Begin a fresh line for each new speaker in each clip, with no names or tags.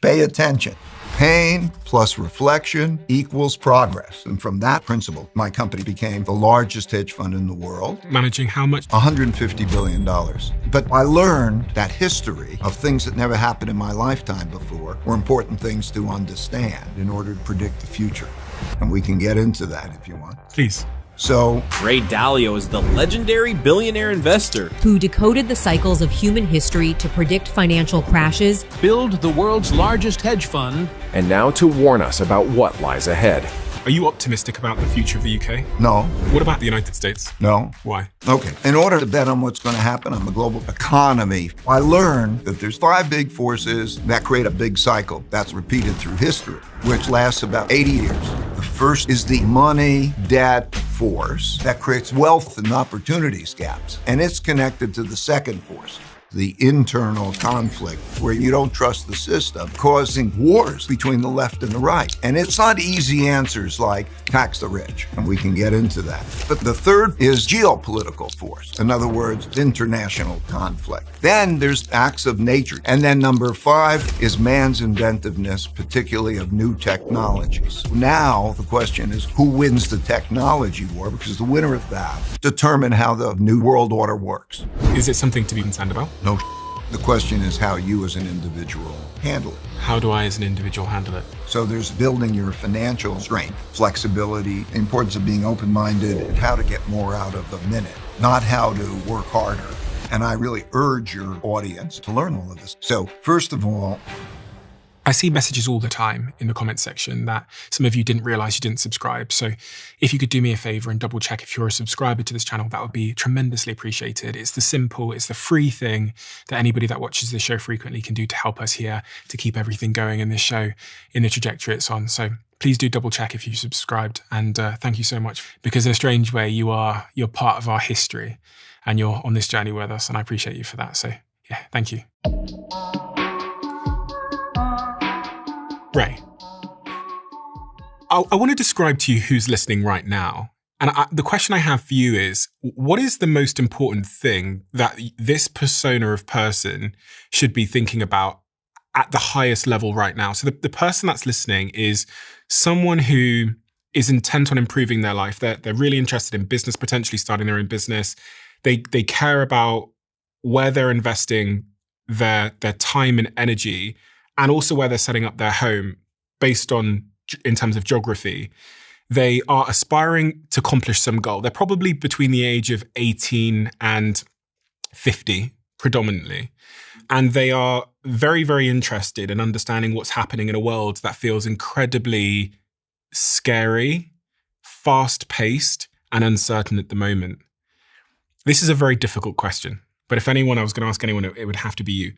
Pay attention. Pain plus reflection equals progress. And from that principle, my company became the largest hedge fund in the world.
Managing how much?
$150 billion. But I learned that history of things that never happened in my lifetime before were important things to understand in order to predict the future. And we can get into that if you want.
Please.
So,
Ray Dalio is the legendary billionaire investor
who decoded the cycles of human history to predict financial crashes,
build the world's largest hedge fund,
and now to warn us about what lies ahead.
Are you optimistic about the future of the UK?
No.
What about the United States?
No.
Why?
Okay. In order to bet on what's going to happen on the global economy, I learned that there's 5 big forces that create a big cycle that's repeated through history, which lasts about 80 years. The first is the money debt force that creates wealth and opportunities gaps. And it's connected to the second force, the internal conflict, where you don't trust the system, causing wars between the left and the right. And it's not easy answers like tax the rich, and we can get into that. But the third is geopolitical force. In other words, international conflict. Then there's acts of nature. And then number 5 is man's inventiveness, particularly of new technologies. Now, the question is, who wins the technology war? Because the winner of that determine how the new world order works.
Is it something to be concerned about?
No. The question is how you as an individual handle it.
How do I as an individual handle it?
So there's building your financial strength, flexibility, the importance of being open-minded, and how to get more out of the minute, not how to work harder. And I really urge your audience to learn all of this. So first of all,
I see messages all the time in the comments section that some of you didn't realize you didn't subscribe. So if you could do me a favor and double check if you're a subscriber to this channel, that would be tremendously appreciated. It's the free thing that anybody that watches this show frequently can do to help us here, to keep everything going in this show in the trajectory it's on. So please do double check if you subscribed. And thank you so much, because in a strange way, you're part of our history and you're on this journey with us. And I appreciate you for that. So yeah, thank you. Ray, I want to describe to you who's listening right now. And the question I have for you is, what is the most important thing that this persona of person should be thinking about at the highest level right now? So the person that's listening is someone who is intent on improving their life. They're really interested in business, potentially starting their own business. They care about where they're investing their time and energy, and also where they're setting up their home based on, in terms of geography. They are aspiring to accomplish some goal. They're probably between the age of 18 and 50, predominantly. And they are very, very interested in understanding what's happening in a world that feels incredibly scary, fast-paced, and uncertain at the moment. This is a very difficult question. But if I was going to ask anyone, it would have to be you.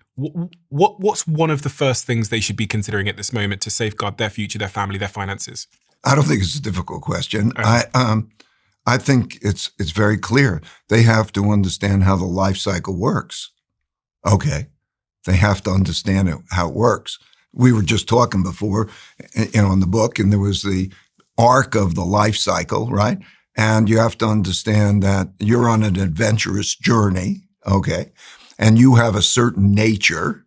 What's one of the first things they should be considering at this moment to safeguard their future, their family, their finances?
I don't think it's a difficult question. I think it's very clear. They have to understand how the life cycle works. Okay. They have to understand how it works. We were just talking before, in the book, and there was the arc of the life cycle, right? And you have to understand that you're on an adventurous journey. Okay. And you have a certain nature,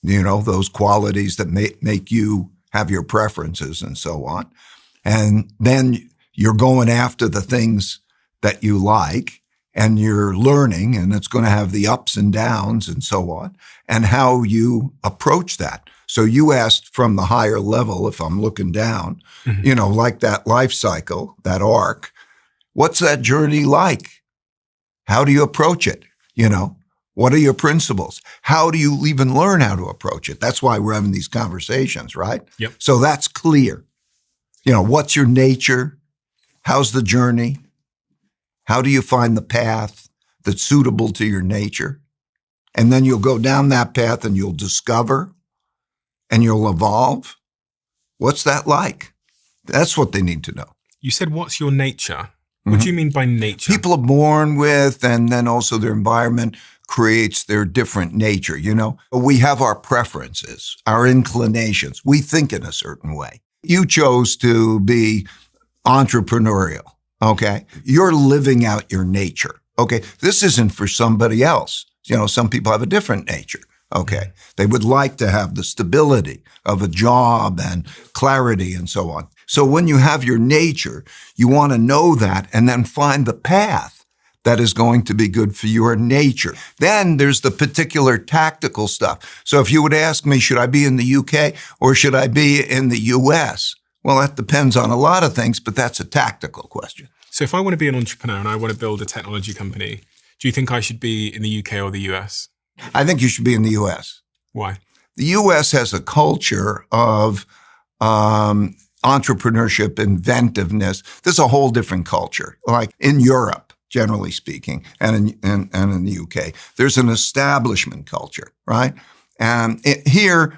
those qualities that make you have your preferences and so on. And then you're going after the things that you like, and you're learning, and it's going to have the ups and downs and so on, and how you approach that. So you asked from the higher level, if I'm looking down, like that life cycle, that arc, what's that journey like? How do you approach it? What are your principles? How do you even learn how to approach it? That's why we're having these conversations, right?
Yep.
So that's clear. What's your nature? How's the journey? How do you find the path that's suitable to your nature? And then you'll go down that path and you'll discover and you'll evolve. What's that like? That's what they need to know.
You said, what's your nature? What do you mean by nature?
People are born with, and then also their environment creates their different nature, We have our preferences, our inclinations. We think in a certain way. You chose to be entrepreneurial, okay? You're living out your nature, okay? This isn't for somebody else. Some people have a different nature, Okay. They would like to have the stability of a job and clarity and so on. So when you have your nature, you want to know that and then find the path that is going to be good for your nature. Then there's the particular tactical stuff. So if you would ask me, should I be in the UK or should I be in the US? Well, that depends on a lot of things, but that's a tactical question.
So if I want to be an entrepreneur and I want to build a technology company, do you think I should be in the UK or the US?
I think you should be in the US.
Why?
The US has a culture of entrepreneurship, inventiveness. This is a whole different culture. Like in Europe, generally speaking, and in the UK, there's an establishment culture, right? And here,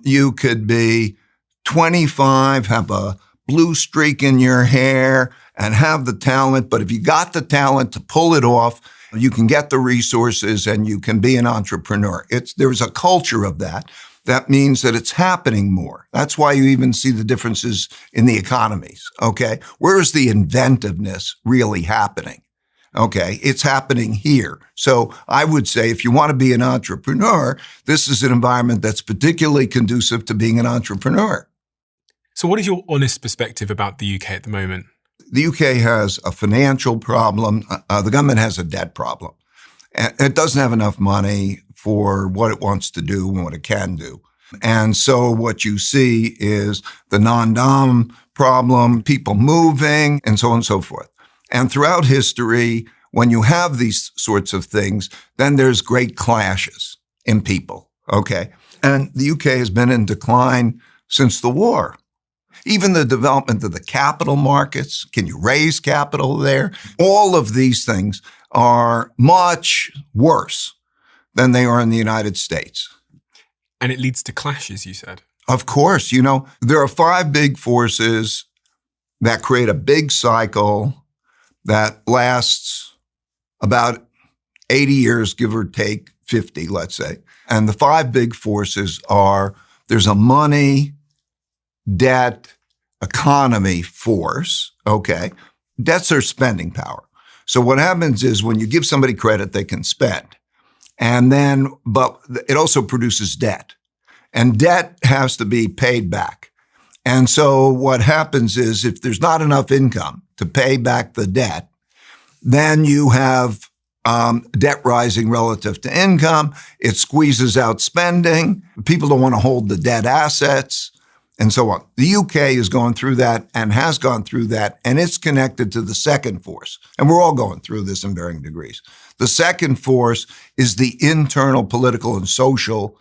you could be 25, have a blue streak in your hair, and have the talent. But if you got the talent to pull it off, you can get the resources and you can be an entrepreneur. There's a culture of that. That means that it's happening more. That's why you even see the differences in the economies. Okay. Where is the inventiveness really happening? Okay. It's happening here. So I would say if you want to be an entrepreneur, this is an environment that's particularly conducive to being an entrepreneur.
So what is your honest perspective about the UK at the moment?
The UK has a financial problem. The government has a debt problem. And it doesn't have enough money for what it wants to do and what it can do. And so what you see is the non-dom problem, people moving, and so on and so forth. And throughout history, when you have these sorts of things, then there's great clashes in people, okay? And the UK has been in decline since the war. Even the development of the capital markets, can you raise capital there? All of these things are much worse than they are in the United States.
And it leads to clashes, you said.
Of course, there are 5 big forces that create a big cycle that lasts about 80 years, give or take 50, let's say. And the 5 big forces are, there's a money, debt, economy force, okay? Debt's their spending power. So what happens is when you give somebody credit, they can spend. But it also produces debt. And debt has to be paid back. And so what happens is if there's not enough income to pay back the debt, then you have debt rising relative to income. It squeezes out spending. People don't want to hold the debt assets and so on. The UK is going through that and has gone through that, and it's connected to the second force. And we're all going through this in varying degrees. The second force is the internal political and social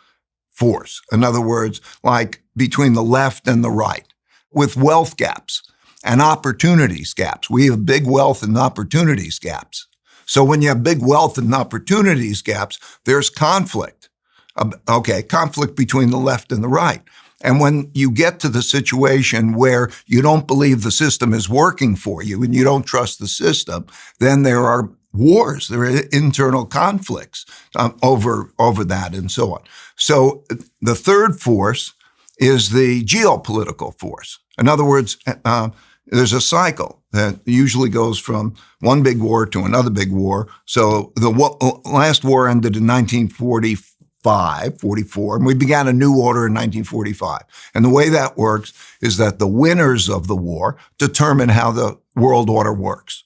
force. In other words, like between the left and the right, with wealth gaps and opportunities gaps. We have big wealth and opportunities gaps. So when you have big wealth and opportunities gaps, there's conflict. Conflict between the left and the right. And when you get to the situation where you don't believe the system is working for you and you don't trust the system, then there are wars, there are internal conflicts over that and so on. So the third force is the geopolitical force. In other words, there's a cycle that usually goes from one big war to another big war. So the last war ended in 1944, and we began a new order in 1945. And the way that works is that the winners of the war determine how the world order works.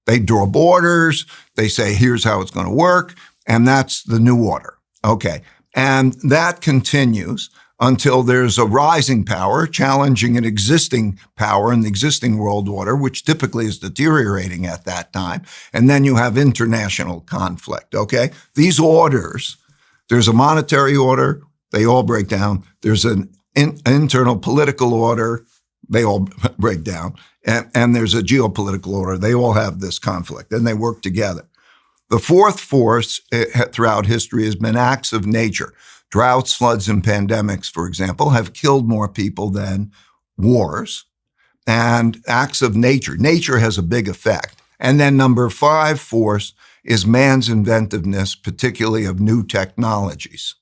They draw borders, they say, here's how it's going to work, and that's the new order. Okay. And that continues until there's a rising power challenging an existing power in the existing world order, which typically is deteriorating at that time. And then you have international conflict. Okay. These orders, there's a monetary order, they all break down. There's an internal political order, they all break down. And there's a geopolitical order. They all have this conflict and they work together. The fourth force throughout history has been acts of nature. Droughts, floods, and pandemics, for example, have killed more people than wars. And acts of nature. Nature has a big effect. And then number 5 force is man's inventiveness, particularly of new technologies.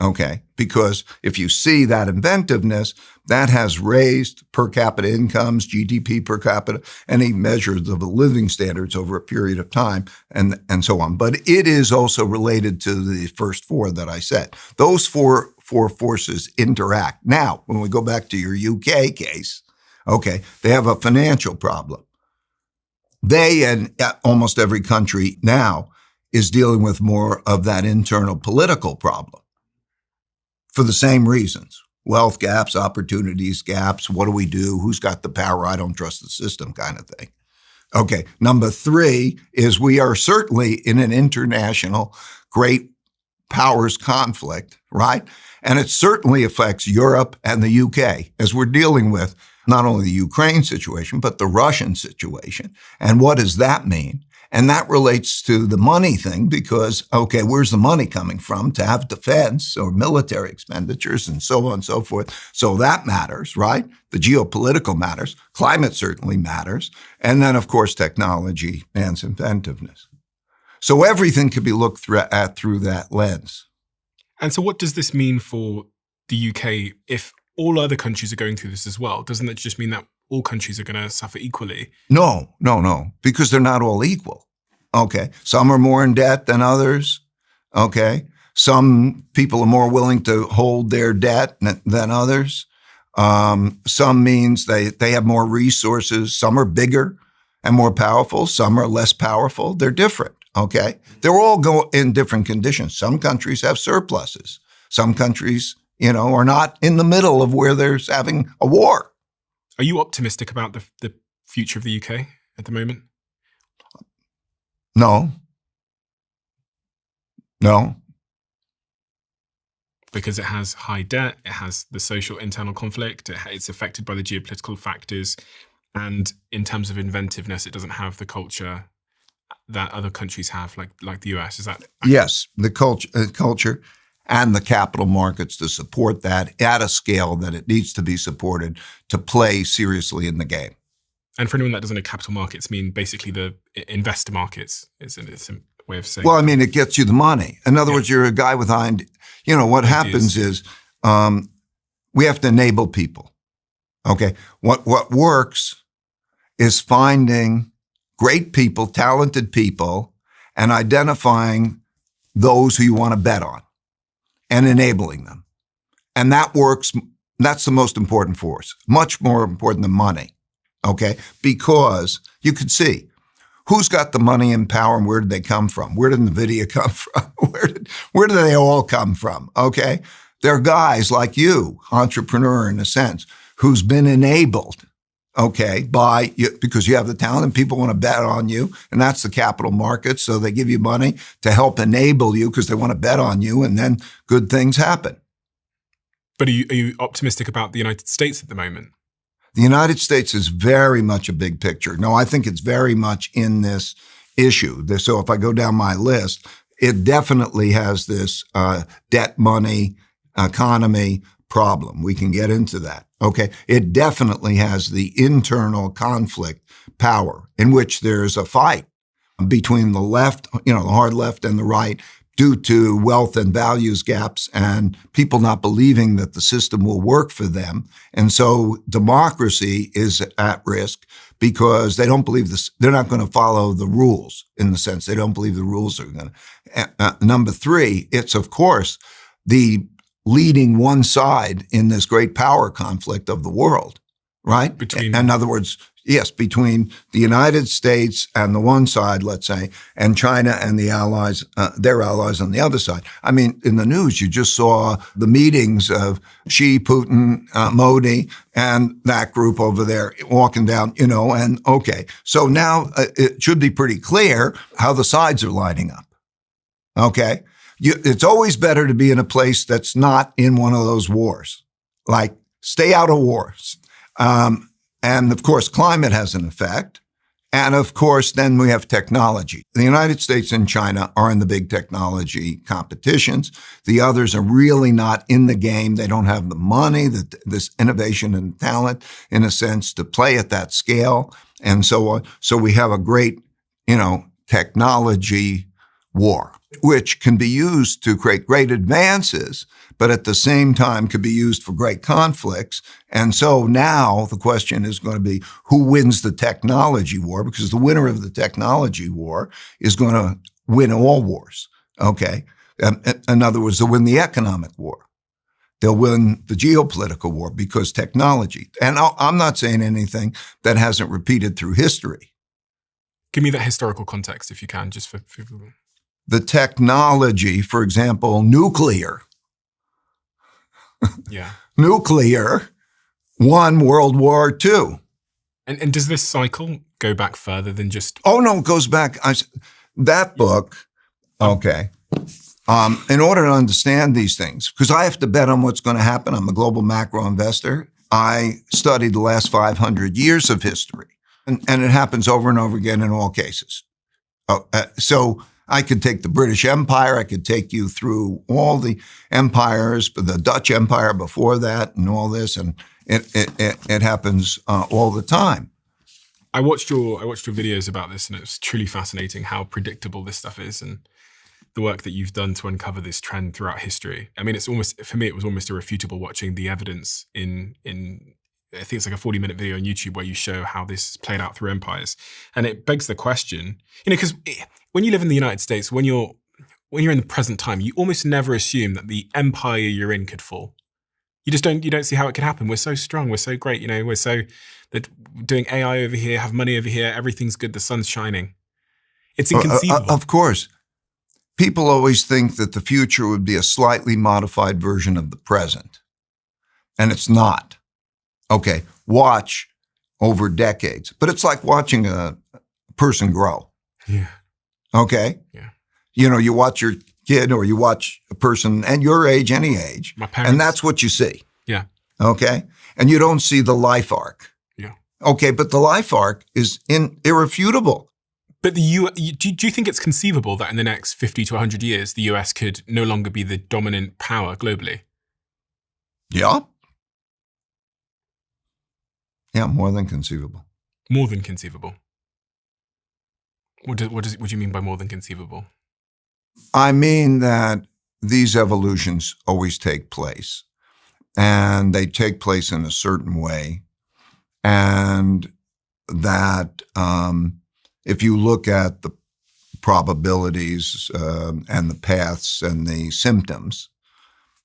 Okay. Because if you see that inventiveness, that has raised per capita incomes, GDP per capita, any measures of the living standards over a period of time and so on. But it is also related to the first four that I said. Those four forces interact. Now, when we go back to your UK case, okay, they have a financial problem. They and almost every country now is dealing with more of that internal political problem for the same reasons. Wealth gaps, opportunities gaps. What do we do? Who's got the power? I don't trust the system kind of thing. Okay. Number three is we are certainly in an international great powers conflict, right? And it certainly affects Europe and the UK as we're dealing with not only the Ukraine situation, but the Russian situation. And what does that mean? And that relates to the money thing because, okay, where's the money coming from to have defense or military expenditures and so on and so forth? So that matters, right? The geopolitical matters. Climate certainly matters. And then, of course, technology and inventiveness. So everything can be looked at through that lens.
And so what does this mean for the UK if all other countries are going through this as well? Doesn't that just mean that all countries are going to suffer equally?
No, because they're not all equal. Okay. Some are more in debt than others. Okay. Some people are more willing to hold their debt than others. Some means they have more resources. Some are bigger and more powerful. Some are less powerful. They're different. Okay. They're all in different conditions. Some countries have surpluses. Some countries, are not in the middle of where there's having a war.
Are you optimistic about the future of the UK at the moment?
No.
Because it has high debt, it has the social internal conflict, it's affected by the geopolitical factors, and in terms of inventiveness, it doesn't have the culture that other countries have, like the US. Is that accurate?
Yes, the culture and the capital markets to support that at a scale that it needs to be supported to play seriously in the game.
And for anyone that doesn't know capital markets, mean basically the investor markets is a way of saying.
Well, I mean, it gets you the money. In other words, you're a guy behind, what happens is we have to enable people. Okay. What works is finding great people, talented people, and identifying those who you want to bet on and enabling them. And that works. That's the most important force, much more important than money. Okay. Because you could see who's got the money and power and where did they come from? Where did NVIDIA come from? Where did they all come from? Okay. They're guys like you, entrepreneur in a sense, who's been enabled. Okay. Because you have the talent and people want to bet on you. And that's the capital markets. So they give you money to help enable you because they want to bet on you. And then good things happen.
But are you optimistic about the United States at the moment?
The United States is very much a big picture. No, I think it's very much in this issue. So if I go down my list, it definitely has this debt money economy problem. We can get into that. Okay. It definitely has the internal conflict power in which there's a fight between the left, the hard left and the right due to wealth and values gaps and people not believing that the system will work for them. And so democracy is at risk because they don't believe this. They're not going to follow the rules in the sense they don't believe the rules are going to. Number three, it's of course the leading one side in this great power conflict of the world, right? In other words, yes, between the United States and the one side, let's say, and China and the allies, their allies on the other side. I mean, in the news, you just saw the meetings of Xi, Putin, Modi, and that group over there walking down, and okay. So now it should be pretty clear how the sides are lining up. Okay. It's always better to be in a place that's not in one of those wars. Like, stay out of wars. And of course, climate has an effect. And of course, then we have technology. The United States and China are in the big technology competitions. The others are really not in the game. They don't have the money, this innovation and talent, in a sense, to play at that scale and so on. So we have a great, technology war. which can be used to create great advances, but at the same time could be used for great conflicts. And so now the question is going to be who wins the technology war, because the winner of the technology war is going to win all wars. Okay. In other words, they'll win the economic war. They'll win the geopolitical war because technology. And I'm not saying anything that hasn't repeated through history.
Give me that historical context if you can, just for people.
The technology, for example, nuclear.
Yeah.
Nuclear won World War II.
And does this cycle go back further than just...
Oh, no, it goes back. That book, okay. In order to understand these things, because I have to bet on what's going to happen, I'm a global macro investor. I studied the last 500 years of history, and it happens over and over again in all cases. So I could take the British Empire. I could take you through all the empires, the Dutch Empire before that and all this, and it happens all the time.
I watched your videos about this, and it was truly fascinating how predictable this stuff is, and the work that you've done to uncover this trend throughout history. I mean, it's almost, for me, it was almost irrefutable watching the evidence in I think it's like a 40-minute video on YouTube where you show how this is played out through empires. And it begs the question, because when you live in the United States, when you're in the present time, you almost never assume that the empire you're in could fall. You don't see how it could happen. We're so strong. We're so great. We're so that doing AI over here, have money over here. Everything's good. The sun's shining. It's inconceivable.
Of course. People always think that the future would be a slightly modified version of the present. And it's not. Okay, watch over decades. But it's like watching a person grow.
Yeah.
Okay?
Yeah.
You watch your kid or you watch a person at your age, any age.
My parents.
And that's what you see.
Yeah.
Okay? And you don't see the life arc.
Yeah.
Okay, but the life arc is irrefutable.
But do you think it's conceivable that in the next 50 to 100 years, the US could no longer be the dominant power globally?
Yeah. Yeah, more than conceivable.
More than conceivable. What do you mean by more than conceivable?
I mean that these evolutions always take place, and they take place in a certain way, and that if you look at the probabilities and the paths and the symptoms,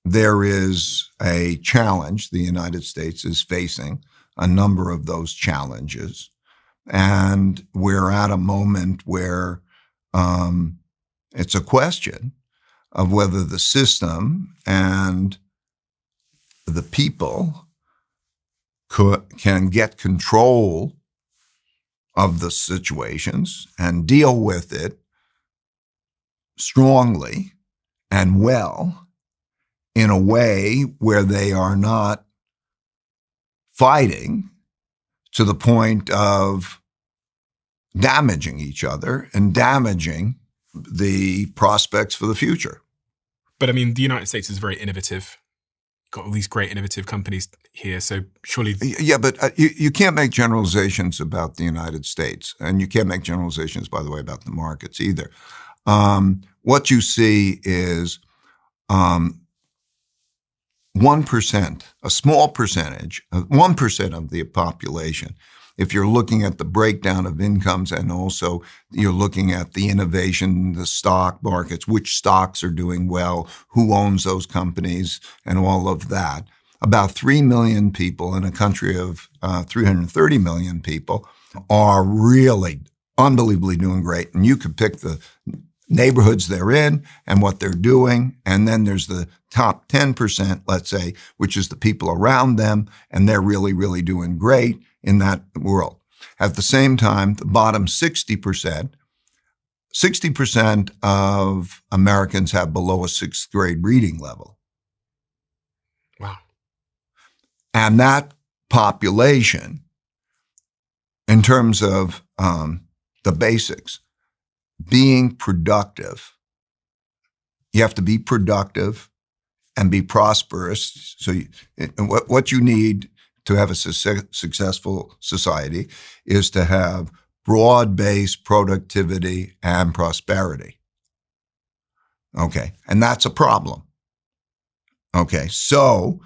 there is a challenge. The United States is facing a number of those challenges. And we're at a moment where it's a question of whether the system and the people can get control of the situations and deal with it strongly and well in a way where they are not fighting to the point of damaging each other and damaging the prospects for the future.
But I mean, the United States is very innovative. Got all these great innovative companies here, so surely...
Yeah, but you can't make generalizations about the United States, and you can't make generalizations, by the way, about the markets either. What you see is 1%, a small percentage, 1% of the population. If you're looking at the breakdown of incomes and also you're looking at the innovation, the stock markets, which stocks are doing well, who owns those companies, and all of that, about 3 million people in a country of 330 million people are really unbelievably doing great. And you could pick the neighborhoods they're in and what they're doing. And then there's the top 10%, let's say, which is the people around them, and they're really, really doing great in that world. At the same time, the bottom 60% of Americans have below a 6th grade reading level.
Wow.
And that population, in terms of the basics, being productive, you have to be productive and be prosperous. So what you need to have a successful society is to have broad-based productivity and prosperity. Okay. And that's a problem. Okay. So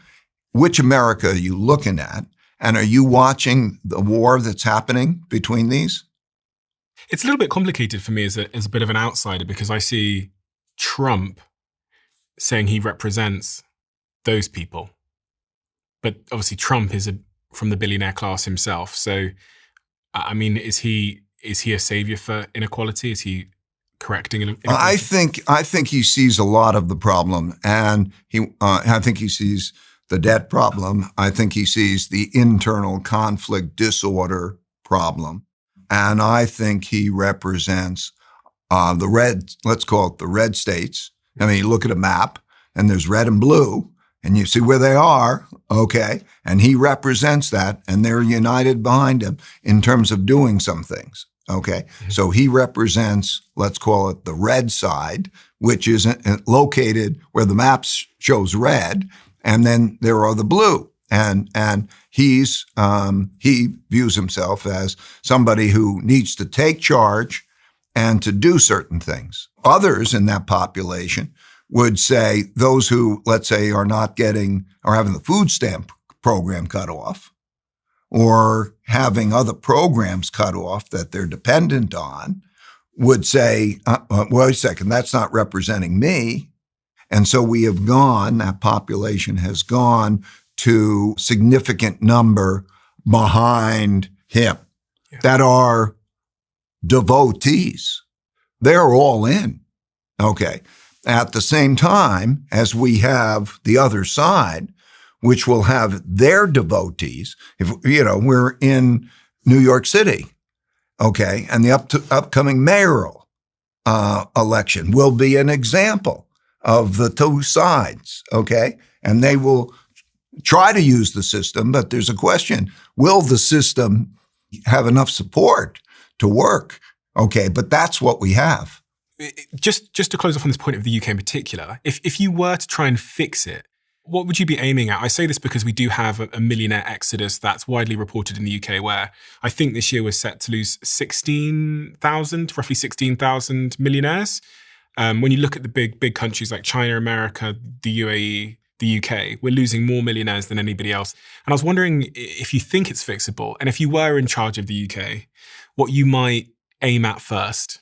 which America are you looking at? And are you watching the war that's happening between these?
It's a little bit complicated for me as a bit of an outsider, because I see Trump saying he represents those people. But obviously Trump is from the billionaire class himself. So, I mean, is he a savior for inequality? Is he correcting inequality?
I think he sees a lot of the problem, and I think he sees the debt problem. I think he sees the internal conflict disorder problem. And I think he represents the red, let's call it the red states. I mean, you look at a map and there's red and blue and you see where they are, okay? And he represents that, and they're united behind him in terms of doing some things, okay? Mm-hmm. So he represents, let's call it the red side, which is located where the map shows red, and then there are the blue. And he views himself as somebody who needs to take charge and to do certain things. Others in that population would say those who, let's say, are not getting or having the food stamp program cut off, or having other programs cut off that they're dependent on, would say, wait a second, that's not representing me. And so we have gone, that population has gone to significant number behind him that are devotees. They're all in. Okay. At the same time as we have the other side, which will have their devotees. If, we're in New York City, okay, and the upcoming mayoral election will be an example of the two sides, okay? And they will try to use the system, but there's a question, will the system have enough support to work? Okay, but that's what we have.
Just to close off on this point of the UK in particular, if you were to try and fix it, what would you be aiming at? I say this because we do have a millionaire exodus that's widely reported in the UK, where I think this year we're set to lose roughly 16,000 millionaires. When you look at the big countries like China, America, the UAE, the UK, we're losing more millionaires than anybody else. And I was wondering if you think it's fixable, and if you were in charge of the UK, what you might aim at first.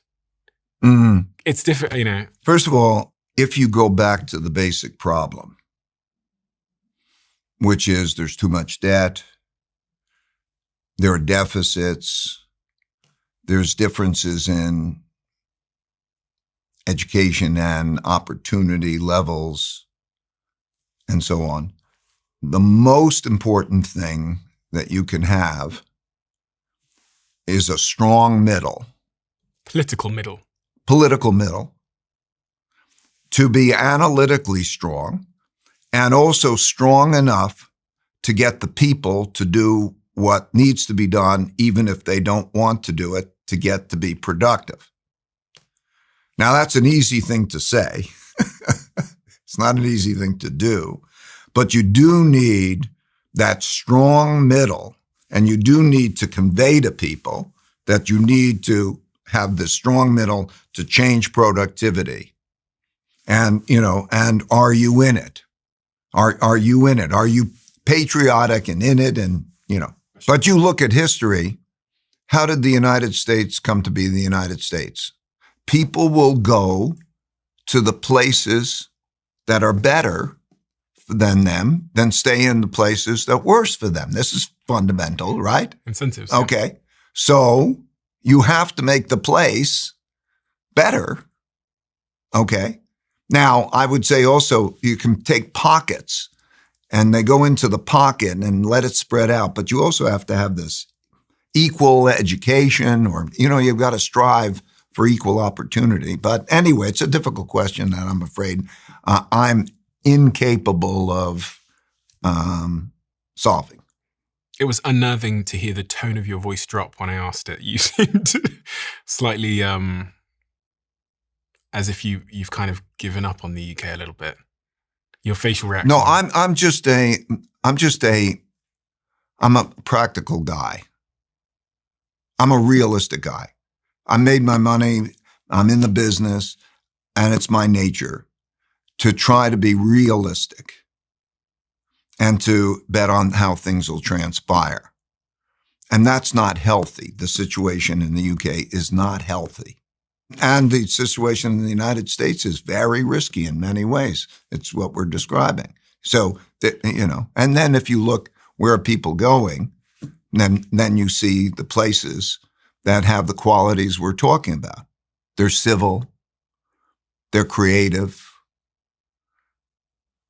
Mm.
It's different,
First of all, if you go back to the basic problem, which is there's too much debt, there are deficits, there's differences in education and opportunity levels, and so on. The most important thing that you can have is a strong middle.
Political middle,
to be analytically strong, and also strong enough to get the people to do what needs to be done, even if they don't want to do it, to get to be productive. Now, that's an easy thing to say. It's not an easy thing to do, but you do need that strong middle, and you do need to convey to people that you need to have this strong middle to change productivity. And, and are you in it? Are you in it? Are you patriotic and in it? And, but you look at history, how did the United States come to be the United States? People will go to the places that are better than them than stay in the places that are worse for them. This is fundamental, right?
Incentives.
Okay. Yeah. So you have to make the place better. Okay. Now, I would say also you can take pockets and they go into the pocket and let it spread out. But you also have to have this equal education, or, you've got to strive for equal opportunity. But anyway, it's a difficult question that I'm afraid I'm incapable of solving.
It was unnerving to hear the tone of your voice drop when I asked it. You seemed slightly as if you've kind of given up on the UK a little bit. Your facial reaction.
No, I'm a practical guy. I'm a realistic guy. I made my money. I'm in the business. and it's my nature, to try to be realistic and to bet on how things will transpire. And that's not healthy. The situation in the UK is not healthy. And the situation in the United States is very risky in many ways. It's what we're describing. So, and then if you look, where are people going? Then you see the places that have the qualities we're talking about. They're civil. They're creative.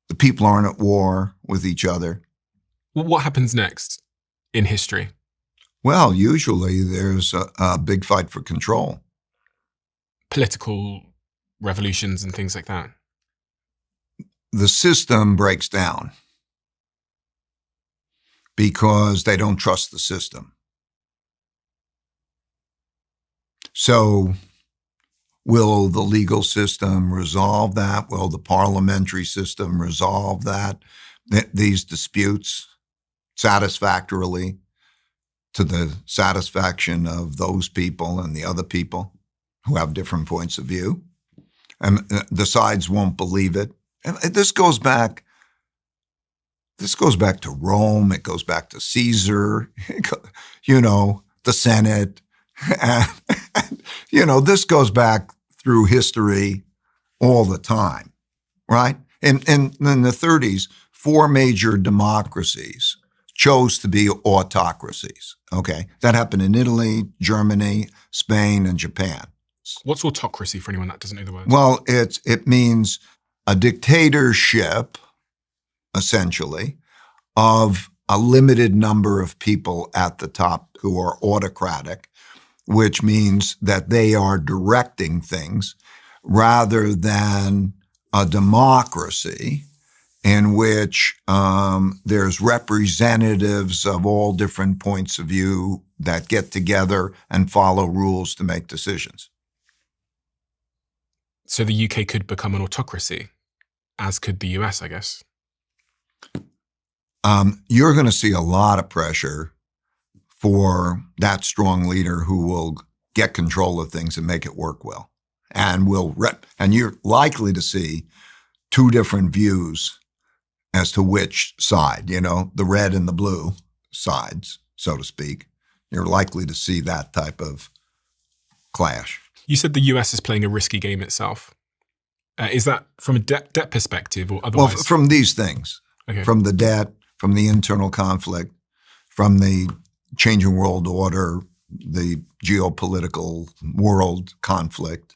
The people aren't at war with each other.
What happens next in history?
Well, usually there's a big fight for control.
Political revolutions and things like that.
The system breaks down because they don't trust the system. So will the legal system resolve that? Will the parliamentary system resolve these disputes satisfactorily to the satisfaction of those people and the other people who have different points of view? And the sides won't believe it. And this goes back to Rome. It goes back to Caesar, the Senate. And this goes back through history all the time, right? In the 30s, 4 major democracies chose to be autocracies, okay? That happened in Italy, Germany, Spain, and Japan.
What's autocracy for anyone that doesn't know the word?
Well, it means a dictatorship, essentially, of a limited number of people at the top who are autocratic, which means that they are directing things rather than a democracy in which there's representatives of all different points of view that get together and follow rules to make decisions.
So the UK could become an autocracy, as could the US, I guess.
You're going to see a lot of pressure for that strong leader who will get control of things and make it work well. And and you're likely to see 2 different views as to which side, the red and the blue sides, so to speak. You're likely to see that type of clash.
You said the US is playing a risky game itself. Is that from a debt perspective or otherwise?
Well, from these things,
okay.
From the debt, from the internal conflict, from the changing world order, the geopolitical world conflict.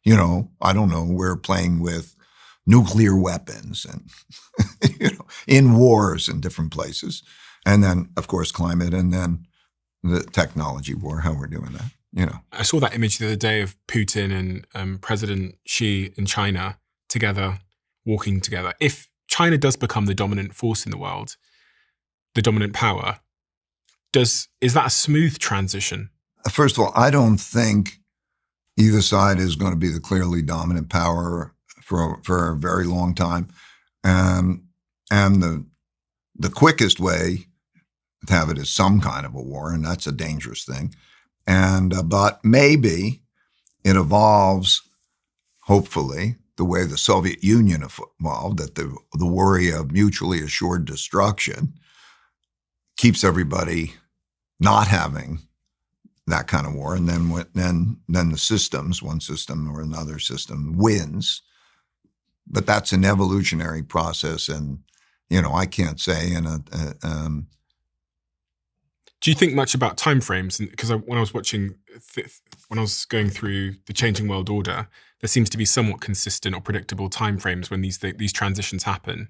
I don't know, we're playing with nuclear weapons and, in wars in different places. And then, of course, climate, and then the technology war, how we're doing that.
I saw that image the other day of Putin and President Xi in China together, walking together. If China does become the dominant force in the world, the dominant power, is that a smooth transition? First
of all, I don't think either side is going to be the clearly dominant power for a very long time. And the quickest way to have it is some kind of a war, and that's a dangerous thing. But maybe it evolves, hopefully, the way the Soviet Union evolved, that the worry of mutually assured destruction keeps everybody not having that kind of war. And then the systems, one system or another system, wins. But that's an evolutionary process. And, I can't say
Do you think much about timeframes? Because when I was going through the changing world order, there seems to be somewhat consistent or predictable timeframes when these transitions happen.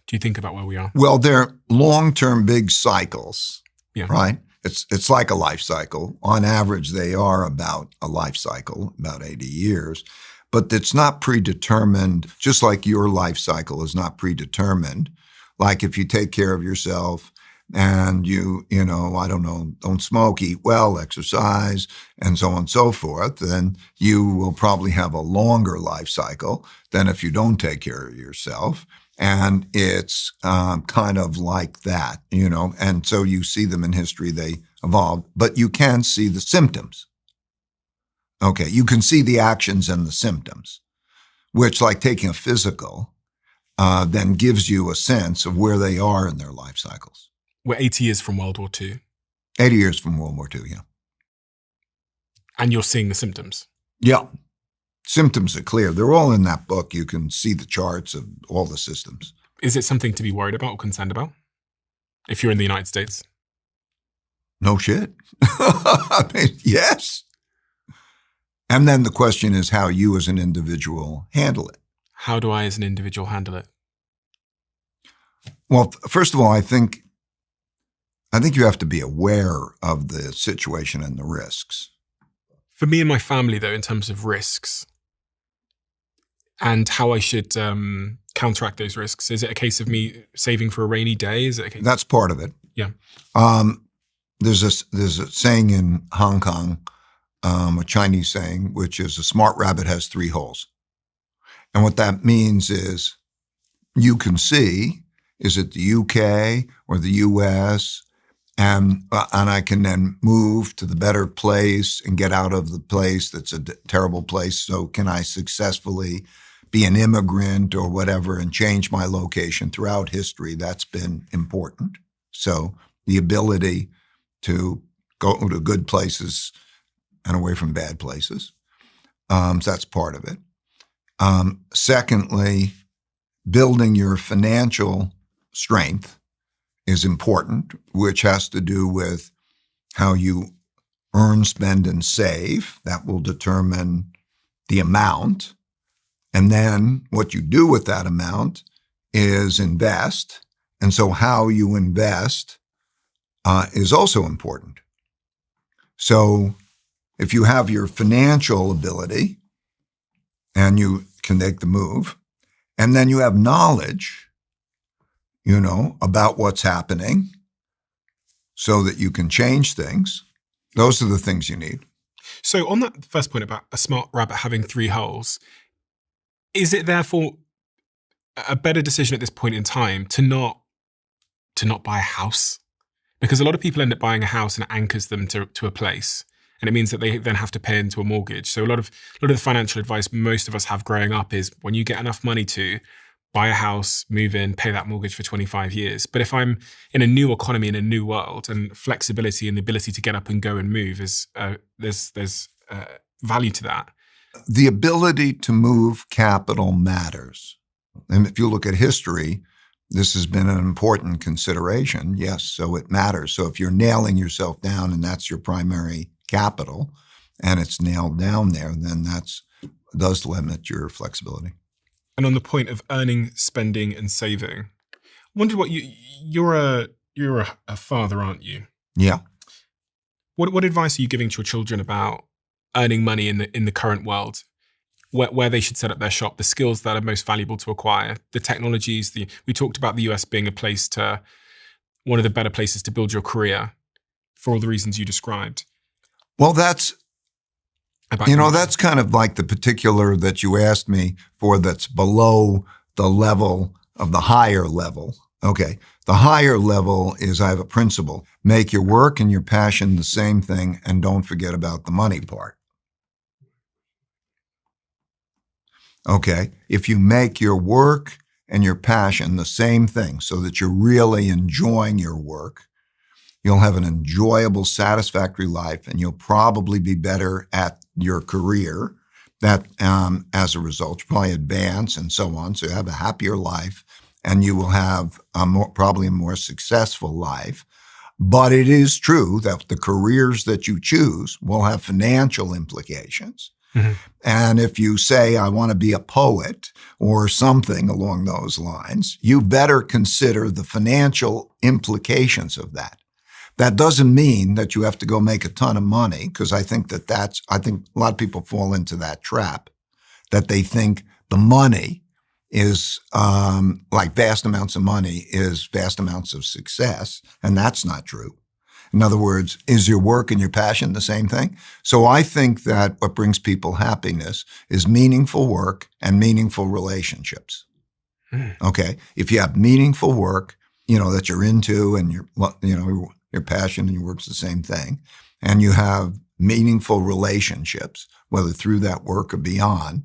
Do you think about where we are?
Well, they're long-term big cycles,
right?
It's like a life cycle. On average, they are about a life cycle, about 80 years. But it's not predetermined, just like your life cycle is not predetermined. Like if you take care of yourself, and don't smoke, eat well, exercise, and so on and so forth, then you will probably have a longer life cycle than if you don't take care of yourself. And it's kind of like that, and so you see them in history, they evolve, but you can see the symptoms. Okay, you can see the actions and the symptoms. which, like taking a physical, then gives you a sense of where they are in their life cycles.
We're 80 years from World War II.
80 years from World War II, yeah.
And you're seeing the symptoms.
Yeah. Symptoms are clear. They're all in that book. You can see the charts of all the systems.
Is it something to be worried about or concerned about if you're in the United States?
No shit. I mean, yes. And then the question is how you as an individual handle it.
How do I as an individual handle it?
Well, first of all, I think you have to be aware of the situation and the risks.
For me and my family, though, in terms of risks and how I should counteract those risks, is it a case of me saving for a rainy day? Is it a case?
That's part of it.
Yeah.
There's a saying in Hong Kong, a Chinese saying, which is a smart rabbit has 3 holes. And what that means is you can see, is it the UK or the US? And I can then move to the better place and get out of the place that's a terrible place. So can I successfully be an immigrant or whatever and change my location throughout history? That's been important. So the ability to go to good places and away from bad places. So that's part of it. Secondly, building your financial strength is important, which has to do with how you earn, spend, and save. That will determine the amount. And then what you do with that amount is invest. And so how you invest is also important. So if you have your financial ability and you can make the move, and then you have knowledge, about what's happening so that you can change things. Those are the things you need.
So on that first point about a smart rabbit having 3 holes, is it therefore a better decision at this point in time to not buy a house? Because a lot of people end up buying a house and it anchors them to a place. And it means that they then have to pay into a mortgage. So a lot of the financial advice most of us have growing up is when you get enough money to buy a house, move in, pay that mortgage for 25 years. But if I'm in a new economy, in a new world, and flexibility and the ability to get up and go and move is there's value to that.
The ability to move capital matters. And if you look at history, this has been an important consideration. Yes, so it matters. So if you're nailing yourself down and that's your primary capital and it's nailed down there, then does limit your flexibility.
And on the point of earning, spending, and saving, I wondered what you're a father, aren't you?
Yeah.
What advice are you giving to your children about earning money in the current world, where they should set up their shop, the skills that are most valuable to acquire, the technologies? We talked about the US being one of the better places to build your career for all the reasons you described.
Well, that's kind of like the particular that you asked me for that's below the level of the higher level. Okay. The higher level is I have a principle. Make your work and your passion the same thing and don't forget about the money part. Okay. If you make your work and your passion the same thing so that you're really enjoying your work, you'll have an enjoyable, satisfactory life, and you'll probably be better at your career. That, as a result, you'll probably advance and so on. So you have a happier life, and you will have probably a more successful life. But it is true that the careers that you choose will have financial implications. Mm-hmm. And if you say, I want to be a poet or something along those lines, you better consider the financial implications of that. That doesn't mean that you have to go make a ton of money, because I think a lot of people fall into that trap, that they think the money is like vast amounts of money is vast amounts of success. And that's not true. In other words, is your work and your passion the same thing? So I think that what brings people happiness is meaningful work and meaningful relationships. Okay. If you have meaningful work, that you're into and your passion and your work's the same thing, and you have meaningful relationships, whether through that work or beyond,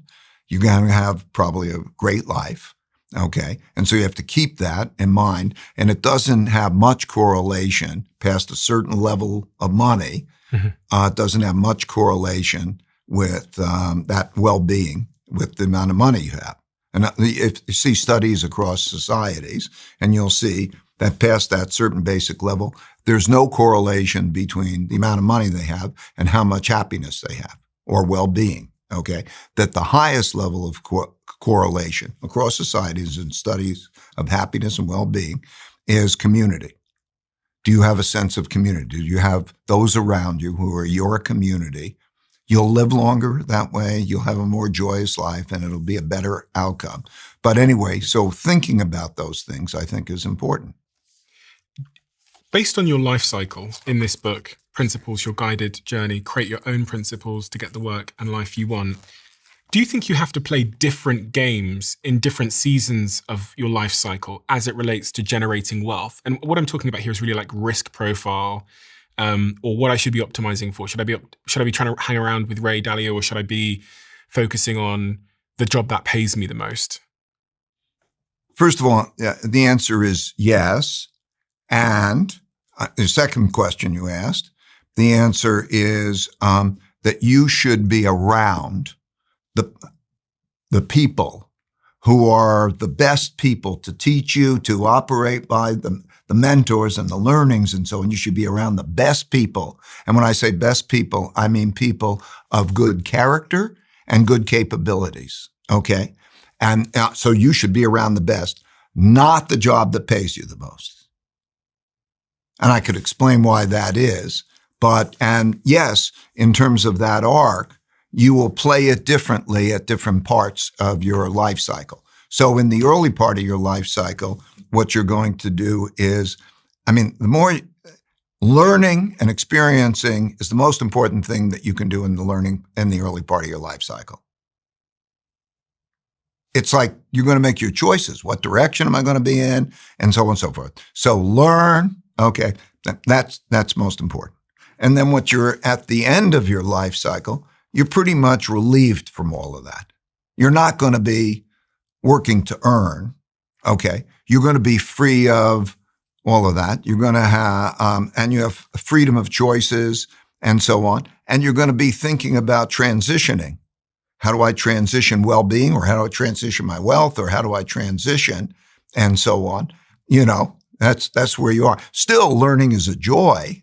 You're going to have probably a great life. Okay. And so you have to keep that in mind. And it doesn't have much correlation past a certain level of money. It doesn't have much correlation with that well-being, with the amount of money you have. And if you see studies across societies, and you'll see that past that certain basic level, there's no correlation between the amount of money they have and how much happiness they have or well-being. Okay. That the highest level of correlation across societies and studies of happiness and well-being is community. Do you have a sense of community? Do you have those around you who are your community? You'll live longer that way. You'll have a more joyous life and it'll be a better outcome. But anyway, so thinking about those things, I think, is important.
Based on your life cycle in this book, Principles, Your Guided Journey, Create Your Own Principles to Get the Work and Life You Want, do you think you have to play different games in different seasons of your life cycle as it relates to generating wealth? And what I'm talking about here is really like risk profile, or what I should be optimizing for. Should I be trying to hang around with Ray Dalio, or should I be focusing on the job that pays me the most?
First of all, the answer is yes. And the second question you asked, the answer is that you should be around the people who are the best people to teach you, to operate by the mentors and the learnings and so on. You should be around the best people. And when I say best people, I mean people of good character and good capabilities. Okay. And so you should be around the best, not the job that pays you the most. And I could explain why that is. And yes, in terms of that arc, you will play it differently at different parts of your life cycle. So in the early part of your life cycle, what you're going to do is, the more learning and experiencing is the most important thing that you can do in the early part of your life cycle. It's like you're going to make your choices. What direction am I going to be in? And so on and so forth. So learn. Okay. That's most important. And then what you're at the end of your life cycle, you're pretty much relieved from all of that. You're not going to be working to earn. Okay. You're going to be free of all of that. You're going to have, and you have freedom of choices and so on. And you're going to be thinking about transitioning. How do I transition well-being, or how do I transition my wealth, or how do I transition and so on? That's where you are. Still, learning is a joy,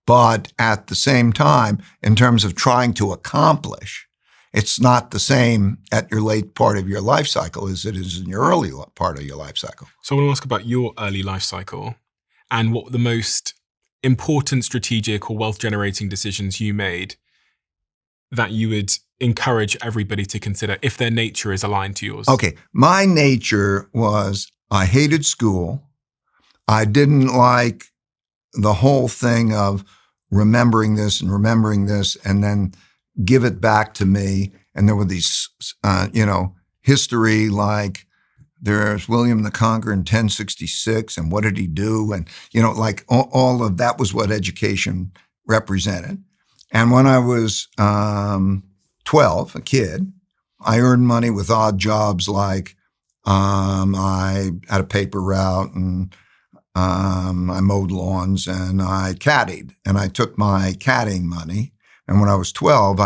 but at the same time, in terms of trying to accomplish, it's not the same at your late part of your life cycle as it is in your early part of your life cycle.
So I want to ask about your early life cycle and what the most important strategic or wealth-generating decisions you made that you would encourage everybody to consider if their nature is aligned to yours.
Okay. My nature was I hated school. I didn't like the whole thing of remembering this and then give it back to me. And there were these, history like there's William the Conqueror in 1066 and what did he do? And, like all of that was what education represented. And when I was 12, a kid, I earned money with odd jobs like I had a paper route and I mowed lawns and I caddied, and I took my caddying money. And when I was 12,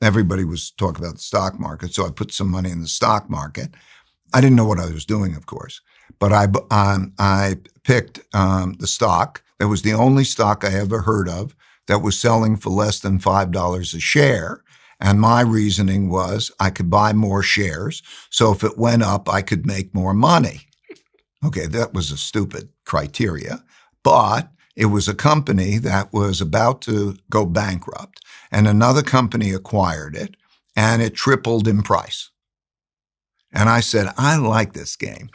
everybody was talking about the stock market. So I put some money in the stock market. I didn't know what I was doing, of course, but I picked the stock. That was the only stock I ever heard of that was selling for less than $5 a share. And my reasoning was I could buy more shares. So if it went up, I could make more money. Okay, that was a stupid criteria, but it was a company that was about to go bankrupt, and another company acquired it, and it tripled in price. And I said, I like this game.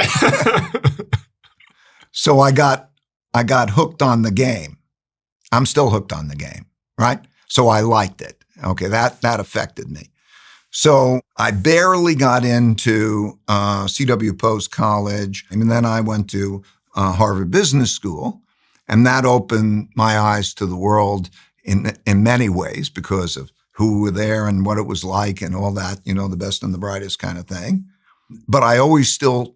So I got hooked on the game. I'm still hooked on the game, right? So I liked it. Okay, that affected me. So I barely got into C.W. Post College, and then I went to Harvard Business School, and that opened my eyes to the world in many ways because of who were there and what it was like and all that, the best and the brightest kind of thing. But I always still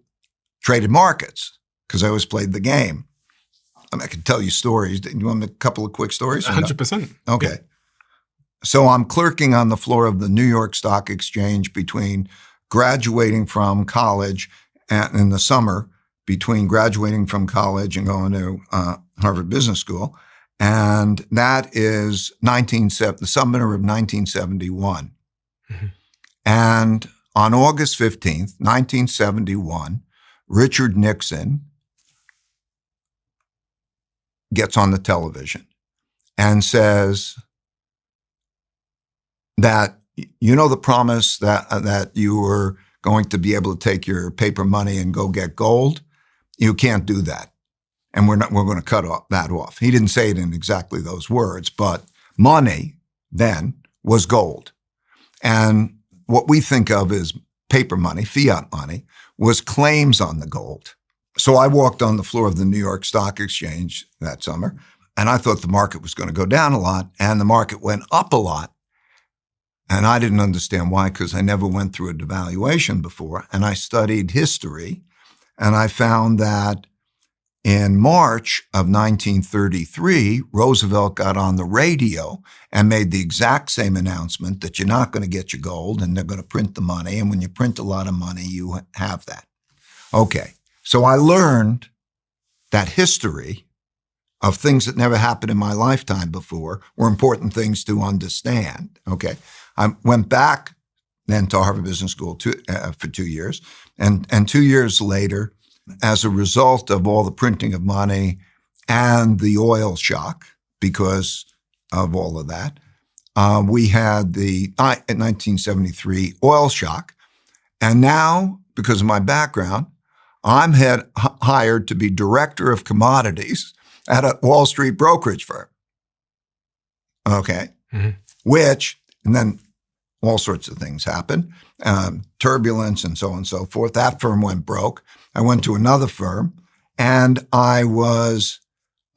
traded markets because I always played the game. I can tell you stories. Do you want a couple of quick stories?
100%.
Okay. Yeah. So I'm clerking on the floor of the New York Stock Exchange between graduating from college and in the summer, between graduating from college and going to Harvard Business School. And that is the summer of 1971. Mm-hmm. And on August 15th, 1971, Richard Nixon gets on the television and says that, the promise that you were going to be able to take your paper money and go get gold, you can't do that. And we're going to cut that off. He didn't say it in exactly those words, but money then was gold. And what we think of as paper money, fiat money, was claims on the gold. So I walked on the floor of the New York Stock Exchange that summer, and I thought the market was going to go down a lot, and the market went up a lot. And I didn't understand why, because I never went through a devaluation before. And I studied history, and I found that in March of 1933, Roosevelt got on the radio and made the exact same announcement that you're not going to get your gold and they're going to print the money. And when you print a lot of money, you have that. Okay. So I learned that history of things that never happened in my lifetime before were important things to understand. Okay. I went back then to Harvard Business School for 2 years. And 2 years later, as a result of all the printing of money and the oil shock, because of all of that, we had the 1973 oil shock. And now, because of my background, I'm hired to be director of commodities at a Wall Street brokerage firm. Okay. Mm-hmm. And then all sorts of things happened, turbulence and so on and so forth. That firm went broke. I went to another firm, and I was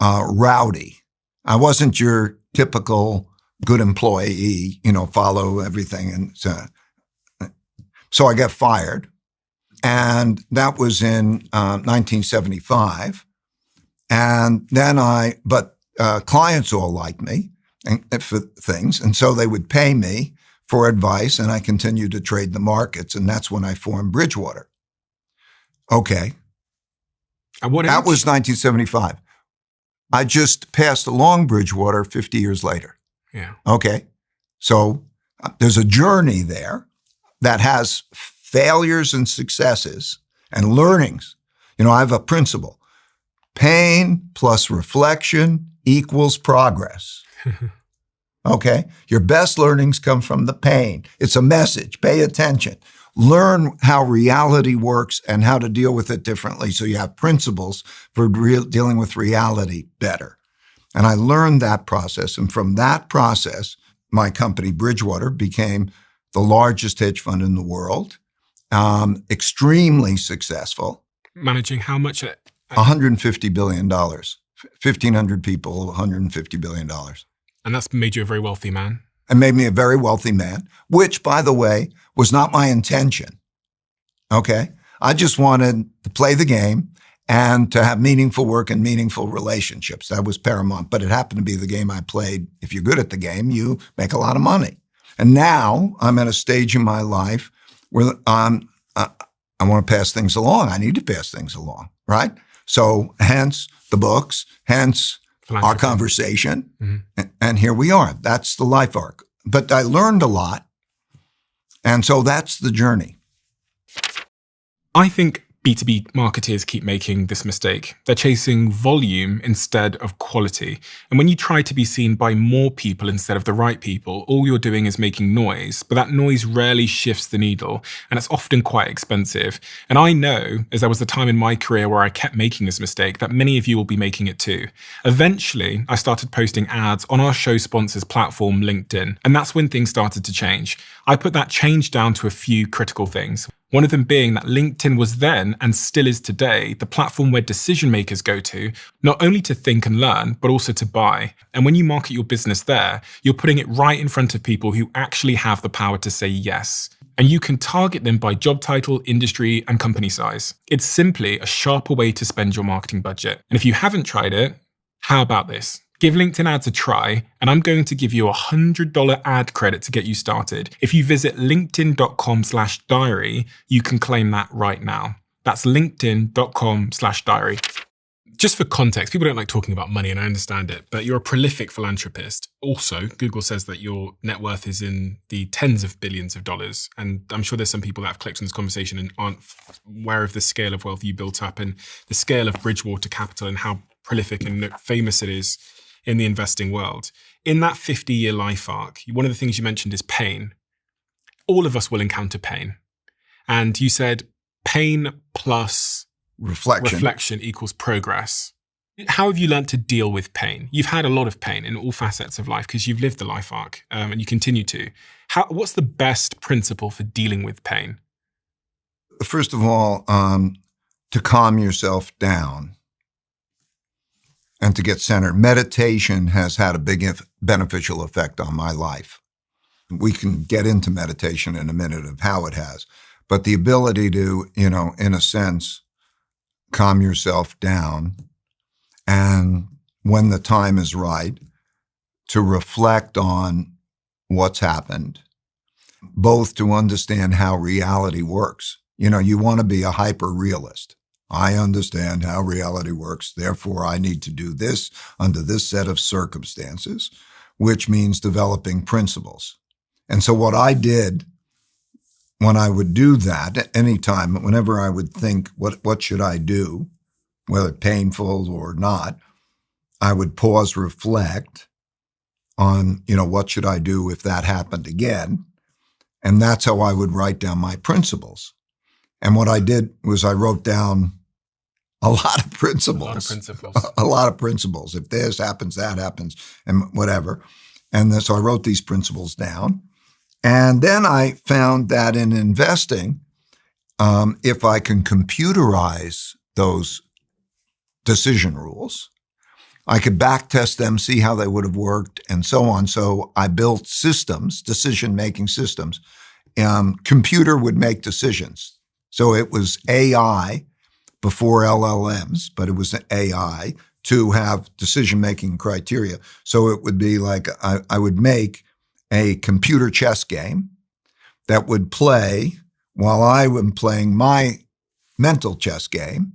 rowdy. I wasn't your typical good employee, follow everything. And so I got fired. And that was in 1975. And then but clients all liked me for things. And so they would pay me for advice, and I continued to trade the markets. And that's when I formed Bridgewater. Okay.
At what age?
That was 1975. I just passed along Bridgewater 50 years later.
Yeah.
Okay. So there's a journey there that has failures and successes and learnings. I have a principle. Pain plus reflection equals progress. Okay? Your best learnings come from the pain. It's a message. Pay attention. Learn how reality works and how to deal with it differently so you have principles for dealing with reality better. And I learned that process. And from that process, my company, Bridgewater, became the largest hedge fund in the world, extremely successful.
Managing how much?
$150 billion. 1,500 people, $150 billion.
And that's made you a very wealthy man.
And made me a very wealthy man, which, by the way, was not my intention. Okay? I just wanted to play the game and to have meaningful work and meaningful relationships. That was paramount. But it happened to be the game I played. If you're good at the game, you make a lot of money. And now I'm at a stage in my life where I want to pass things along. I need to pass things along, right? So hence the books, hence our conversation. Mm-hmm. And here we are. That's the life arc. But I learned a lot. And so that's the journey.
I think B2B marketers keep making this mistake. They're chasing volume instead of quality. And when you try to be seen by more people instead of the right people, all you're doing is making noise, but that noise rarely shifts the needle, and it's often quite expensive. And I know, as there was a time in my career where I kept making this mistake, that many of you will be making it too. Eventually, I started posting ads on our show sponsors platform, LinkedIn, and that's when things started to change. I put that change down to a few critical things. One of them being that LinkedIn was then, and still is today, the platform where decision makers go to, not only to think and learn, but also to buy. And when you market your business there, you're putting it right in front of people who actually have the power to say yes. And you can target them by job title, industry, and company size. It's simply a sharper way to spend your marketing budget. And if you haven't tried it, how about this? Give LinkedIn ads a try, and I'm going to give you a $100 ad credit to get you started. If you visit linkedin.com/diary, you can claim that right now. That's linkedin.com/diary. Just for context, people don't like talking about money, and I understand it, but you're a prolific philanthropist. Also, Google says that your net worth is in the tens of billions of dollars. And I'm sure there's some people that have clicked on this conversation and aren't aware of the scale of wealth you built up and the scale of Bridgewater Capital and how prolific and famous it is in the investing world. In that 50-year life arc, one of the things you mentioned is pain. All of us will encounter pain. And you said pain plus reflection equals progress. How have you learned to deal with pain? You've had a lot of pain in all facets of life because you've lived the life arc and you continue to. What's the best principle for dealing with pain?
First of all, to calm yourself down and to get centered. Meditation has had a big beneficial effect on my life. We can get into meditation in a minute of how it has, but the ability to, in a sense, calm yourself down, and when the time is right, to reflect on what's happened, both to understand how reality works. You want to be a hyper-realist. I understand how reality works, therefore I need to do this under this set of circumstances, which means developing principles. And so what I did when I would do that, anytime, whenever I would think, what should I do, whether painful or not, I would pause, reflect on, what should I do if that happened again? And that's how I would write down my principles. And what I did was I wrote down a lot of principles. A lot of principles. If this happens, that happens, and whatever. And so I wrote these principles down. And then I found that in investing, if I can computerize those decision rules, I could backtest them, see how they would have worked, and so on. So I built systems, decision-making systems. Computer would make decisions. So it was AI before LLMs, but it was an AI to have decision-making criteria. So it would be like I would make a computer chess game that would play while I am playing my mental chess game,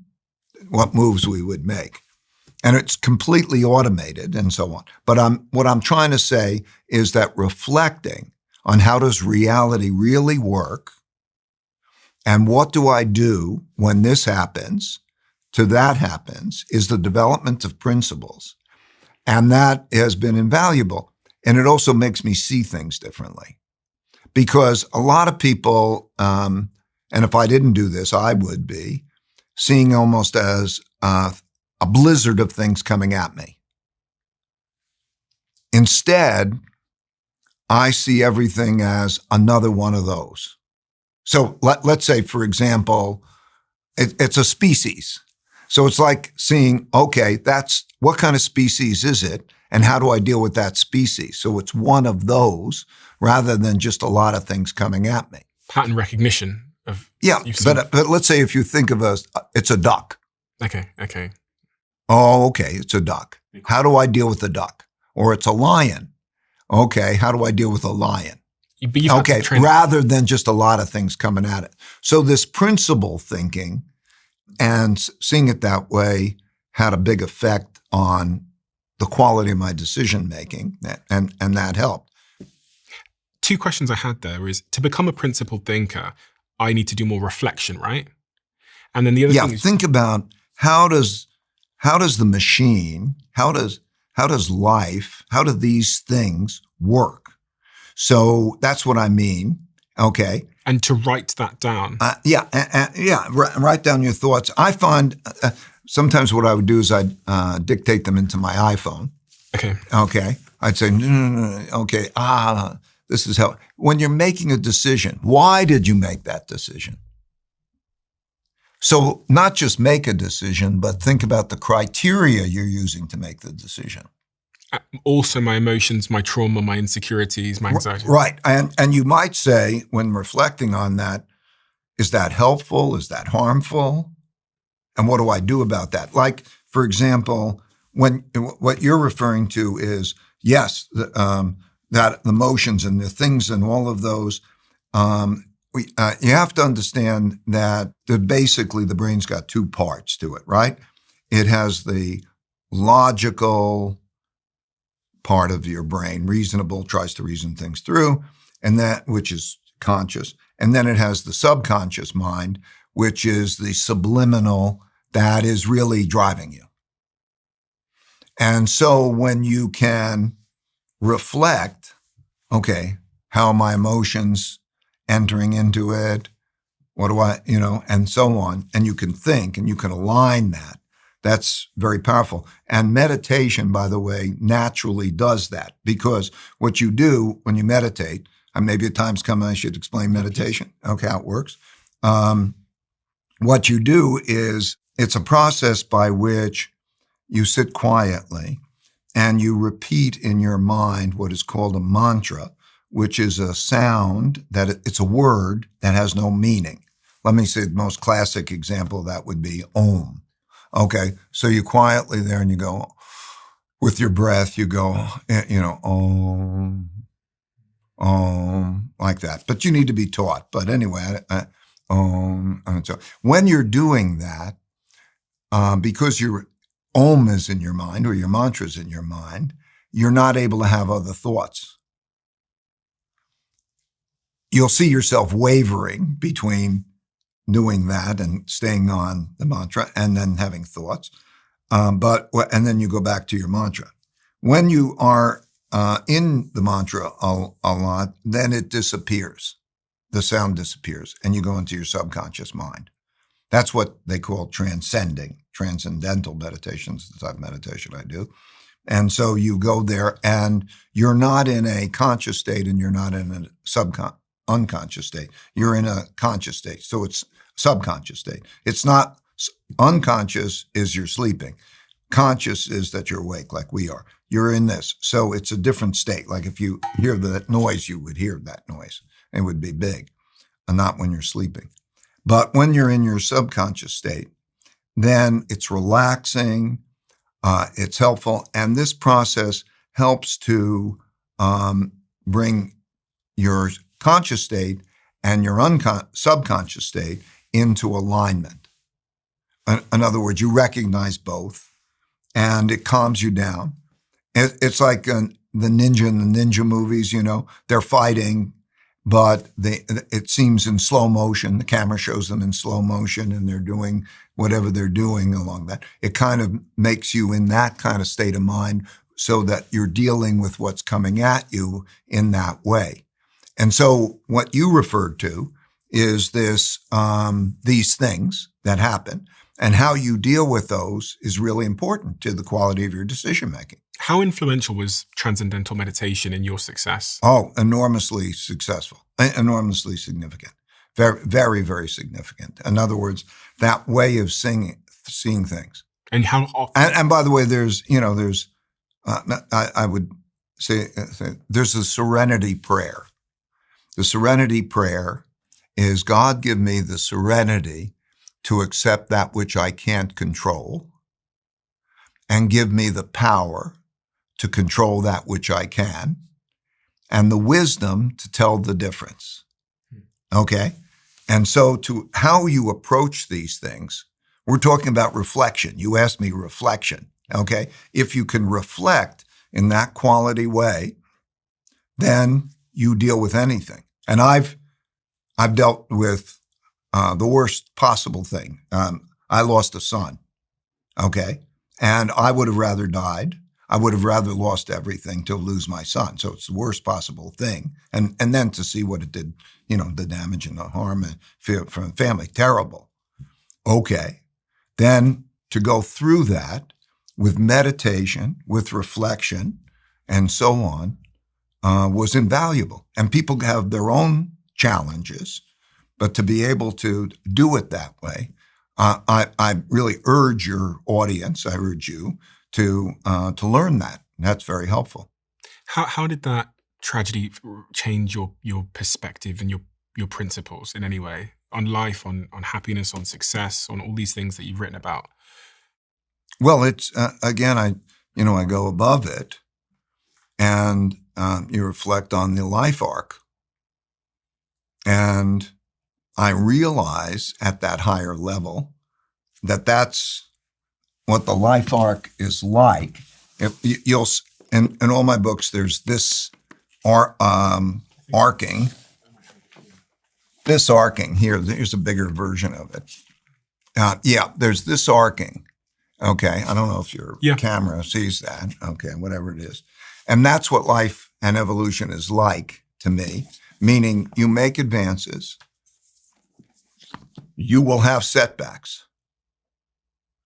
what moves we would make. And it's completely automated and so on. But what I'm trying to say is that reflecting on how does reality really work and what do I do when this happens to that happens is the development of principles. And that has been invaluable. And it also makes me see things differently. Because a lot of people, and if I didn't do this, I would be, seeing almost as a blizzard of things coming at me. Instead, I see everything as another one of those. So let's say, for example, it's a species. So it's like seeing, okay, what kind of species is it? And how do I deal with that species? So it's one of those rather than just a lot of things coming at me.
Pattern recognition of.
Yeah, but let's say if you think of it's a duck.
Okay.
Oh, okay, it's a duck. How do I deal with the duck? Or it's a lion. Okay, how do I deal with a lion? Okay, rather than just a lot of things coming at it. So this principle thinking and seeing it that way had a big effect on the quality of my decision making, and that helped.
Two questions I had there is, to become a principled thinker, I need to do more reflection, right? And then the other thing is,
think about how does the machine, how does life, how do these things work? So that's what I mean. Okay.
And to write that down.
Write down your thoughts. I find sometimes what I would do is I'd dictate them into my iPhone. Okay. I'd say, no. Okay. This is how, when you're making a decision, why did you make that decision? So not just make a decision, but think about the criteria you're using to make the decision.
Also my emotions, my trauma, my insecurities, my anxiety.
Right. And you might say, when reflecting on that, is that helpful? Is that harmful? And what do I do about that? Like, for example, when what you're referring to is, yes, that emotions and the things and all of those, you have to understand that basically the brain's got two parts to it, right? It has the logical part of your brain, reasonable, tries to reason things through, and that which is conscious. And then it has the subconscious mind, which is the subliminal that is really driving you. And so when you can reflect, okay, how are my emotions entering into it? What do I, and so on. And you can think and you can align that. That's very powerful. And meditation, by the way, naturally does that, because what you do when you meditate, and maybe a time's coming I should explain meditation, okay, how it works. What you do is it's a process by which you sit quietly and you repeat in your mind what is called a mantra, which is a sound that it's a word that has no meaning. Let me say the most classic example of that would be Om. Okay, so you quietly there and you go, with your breath, you go, Om, Om, like that. But you need to be taught. But anyway, Om. And so when you're doing that, because your Om is in your mind or your mantra is in your mind, you're not able to have other thoughts. You'll see yourself wavering between doing that and staying on the mantra and then having thoughts. And then you go back to your mantra. When you are in the mantra a lot, then it disappears. The sound disappears and you go into your subconscious mind. That's what they call transcendental meditations, the type of meditation I do. And so you go there and you're not in a conscious state and you're not in a unconscious state. You're in a conscious state. So it's subconscious state. It's not unconscious is you're sleeping. Conscious is that you're awake like we are. You're in this. So it's a different state. Like if you hear that noise, you would hear that noise. It would be big, and not when you're sleeping. But when you're in your subconscious state, then it's relaxing, it's helpful. And this process helps to bring your conscious state and your subconscious state into alignment. In other words, you recognize both and it calms you down. It's like the ninja in the ninja movies, they're fighting, but it seems in slow motion. The camera shows them in slow motion and they're doing whatever they're doing along that. It kind of makes you in that kind of state of mind so that you're dealing with what's coming at you in that way. And so what you referred to is these things that happen, and how you deal with those is really important to the quality of your decision making.
How influential was transcendental meditation in your success?
Oh, enormously successful, enormously significant, very, very, very significant. In other words, that way of seeing things.
And how often?
And by the way, I would say there's a serenity prayer. The serenity prayer is, God, give me the serenity to accept that which I can't control and give me the power to control that which I can and the wisdom to tell the difference. Okay? And so to how you approach these things, we're talking about reflection. You asked me reflection. Okay? If you can reflect in that quality way, then you deal with anything. And I've dealt with the worst possible thing. I lost a son, okay? And I would have rather died. I would have rather lost everything to lose my son. So it's the worst possible thing. And then to see what it did, the damage and the harm from the family, terrible. Okay. Then to go through that with meditation, with reflection, and so on, was invaluable. And people have their own challenges, but to be able to do it that way I really urge your audience, I urge you to learn that. That's very helpful.
How did that tragedy change your perspective and your principles in any way on life, on happiness, on success, on all these things that you've written about?
Well, it's again, I go above it, and you reflect on the life arc, and I realize at that higher level that that's what the life arc is like. You'll in all my books, there's this arcing. This arcing here. Here's a bigger version of it. There's this arcing. Okay, I don't know if your camera sees that. Okay, whatever it is. And that's what life and evolution is like to me, meaning you make advances, you will have setbacks.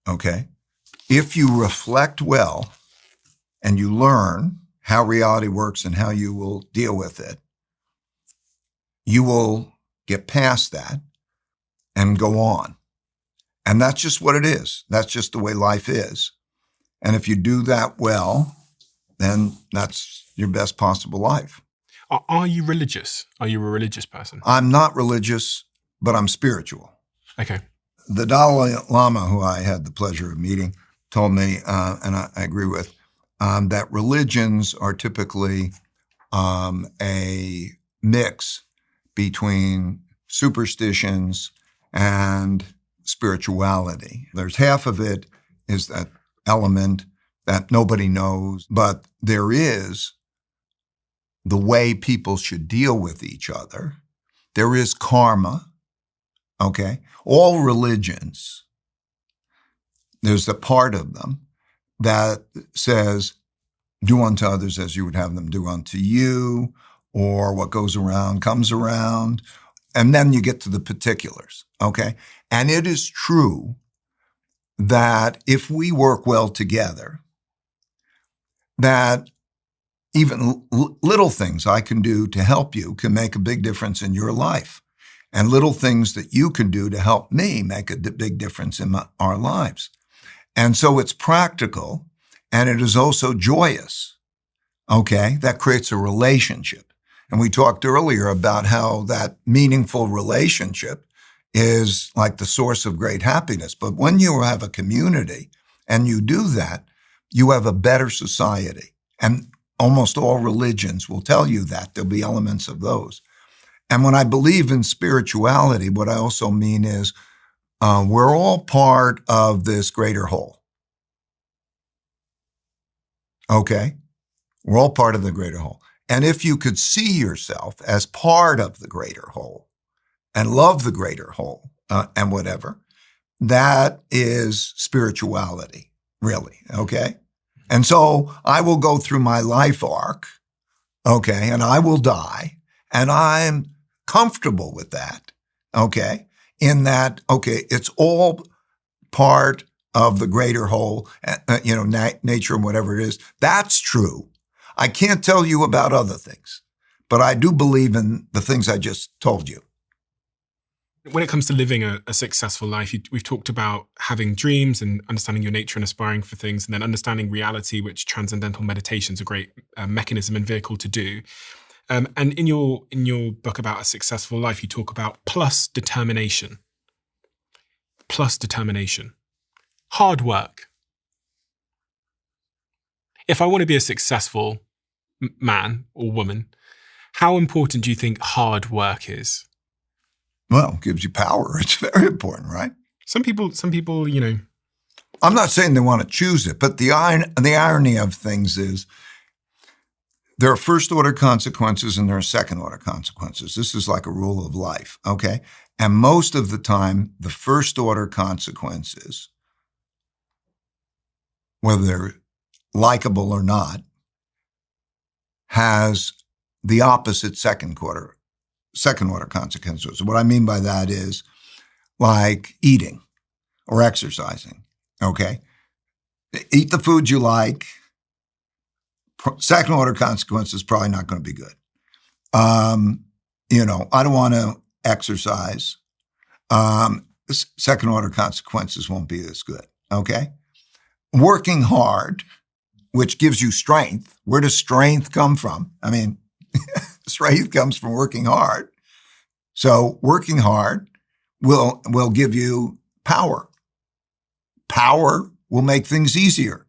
Okay? If you reflect well and you learn how reality works and how you will deal with it, you will get past that and go on. And that's just what it is. That's just the way life is. And if you do that well, then that's your best possible life.
Are you religious? Are you a religious person?
I'm not religious, but I'm spiritual.
Okay.
The Dalai Lama, who I had the pleasure of meeting, told me, and I agree with, that religions are typically a mix between superstitions and spirituality. There's half of it is that element that nobody knows, but there is the way people should deal with each other. There is karma, okay? All religions, there's a part of them that says, do unto others as you would have them do unto you, or what goes around comes around. And then you get to the particulars, okay? And it is true that if we work well together, that even little things I can do to help you can make a big difference in your life. And little things that you can do to help me make a big difference in our lives. And so it's practical, and it is also joyous, okay? That creates a relationship. And we talked earlier about how that meaningful relationship is like the source of great happiness. But when you have a community and you do that, you have a better society. And almost all religions will tell you that. There'll be elements of those. And when I believe in spirituality, what I also mean is we're all part of this greater whole. Okay? We're all part of the greater whole. And if you could see yourself as part of the greater whole and love the greater whole and whatever, that is spirituality, really, okay? And so I will go through my life arc, okay, and I will die, and I'm comfortable with that, okay, in that, okay, it's all part of the greater whole, nature and whatever it is. That's true. I can't tell you about other things, but I do believe in the things I just told you.
When it comes to living a successful life, we've talked about having dreams and understanding your nature and aspiring for things, and then understanding reality, which transcendental meditation is a great mechanism and vehicle to do. And in your book about a successful life, you talk about plus determination. Plus determination. Hard work. If I want to be a successful man or woman, how important do you think hard work is?
Well, it gives you power. It's very important, right?
Some people,
I'm not saying they want to choose it, but the irony of things is there are first-order consequences and there are second-order consequences. This is like a rule of life, okay? And most of the time, the first-order consequences, whether they're likable or not, has the opposite second-order consequences. What I mean by that is like eating or exercising, okay? Eat the food you like. Second-order consequences probably not going to be good. I don't want to exercise. second order consequences won't be as good. Okay. Working hard, which gives you strength. Where does strength come from? I mean, strength comes from working hard. So working hard will give you power. Power will make things easier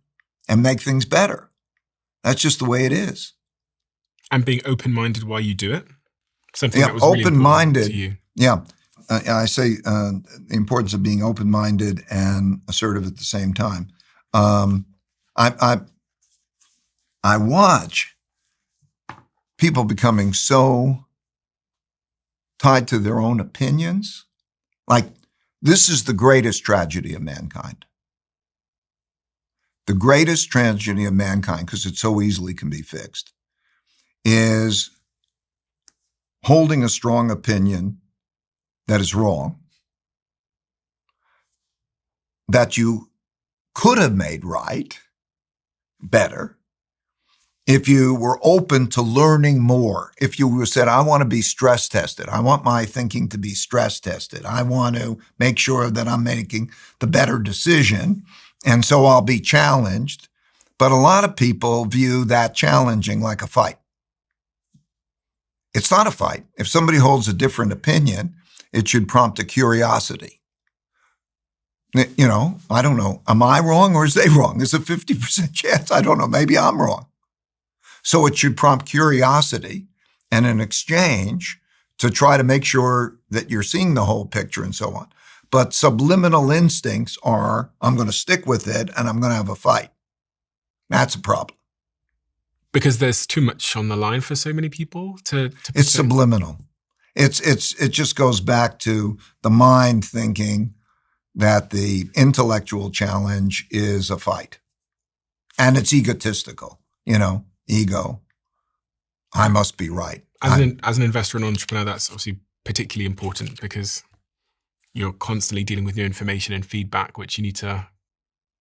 and make things better. That's just the way it is.
And being open-minded while you do it? Something that was really
open-minded,
important to you.
Yeah. I say the importance of being open-minded and assertive at the same time. I watch people becoming so tied to their own opinions. Like, this is the greatest tragedy of mankind. The greatest tragedy of mankind, because it so easily can be fixed, is holding a strong opinion that is wrong, that you could have made right, better, if you were open to learning more. If you said, I want to be stress tested. I want my thinking to be stress tested. I want to make sure that I'm making the better decision, and so I'll be challenged. But a lot of people view that challenging like a fight. It's not a fight. If somebody holds a different opinion, it should prompt a curiosity. You know, I don't know. Am I wrong or is they wrong? There's a 50% chance. I don't know. Maybe I'm wrong. So it should prompt curiosity and an exchange to try to make sure that you're seeing the whole picture and so on. But subliminal instincts are, I'm going to stick with it and I'm going to have a fight. That's a problem.
Because there's too much on the line for so many people to
It's subliminal. It just goes back to the mind thinking that the intellectual challenge is a fight. And it's egotistical, you know, ego. I must be right.
As an investor and entrepreneur, that's obviously particularly important because you're constantly dealing with new information and feedback, which you need to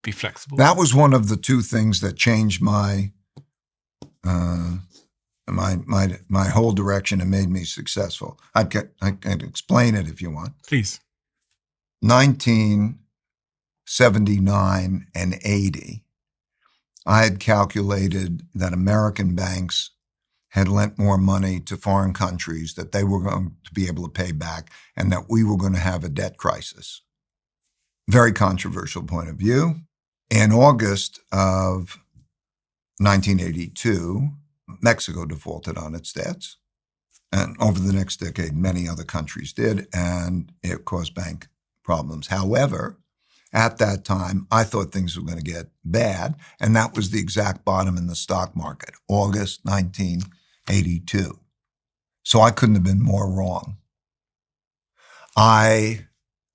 be flexible.
That was one of the two things that changed my my whole direction and made me successful. I can explain it if you want.
Please.
1979 and 80, I had calculated that American banks had lent more money to foreign countries that they were going to be able to pay back and that we were going to have a debt crisis. Very controversial point of view. In August of 1982, Mexico defaulted on its debts. And over the next decade, many other countries did, and it caused bank problems. However, at that time, I thought things were going to get bad, and that was the exact bottom in the stock market, August 1982. So I couldn't have been more wrong. I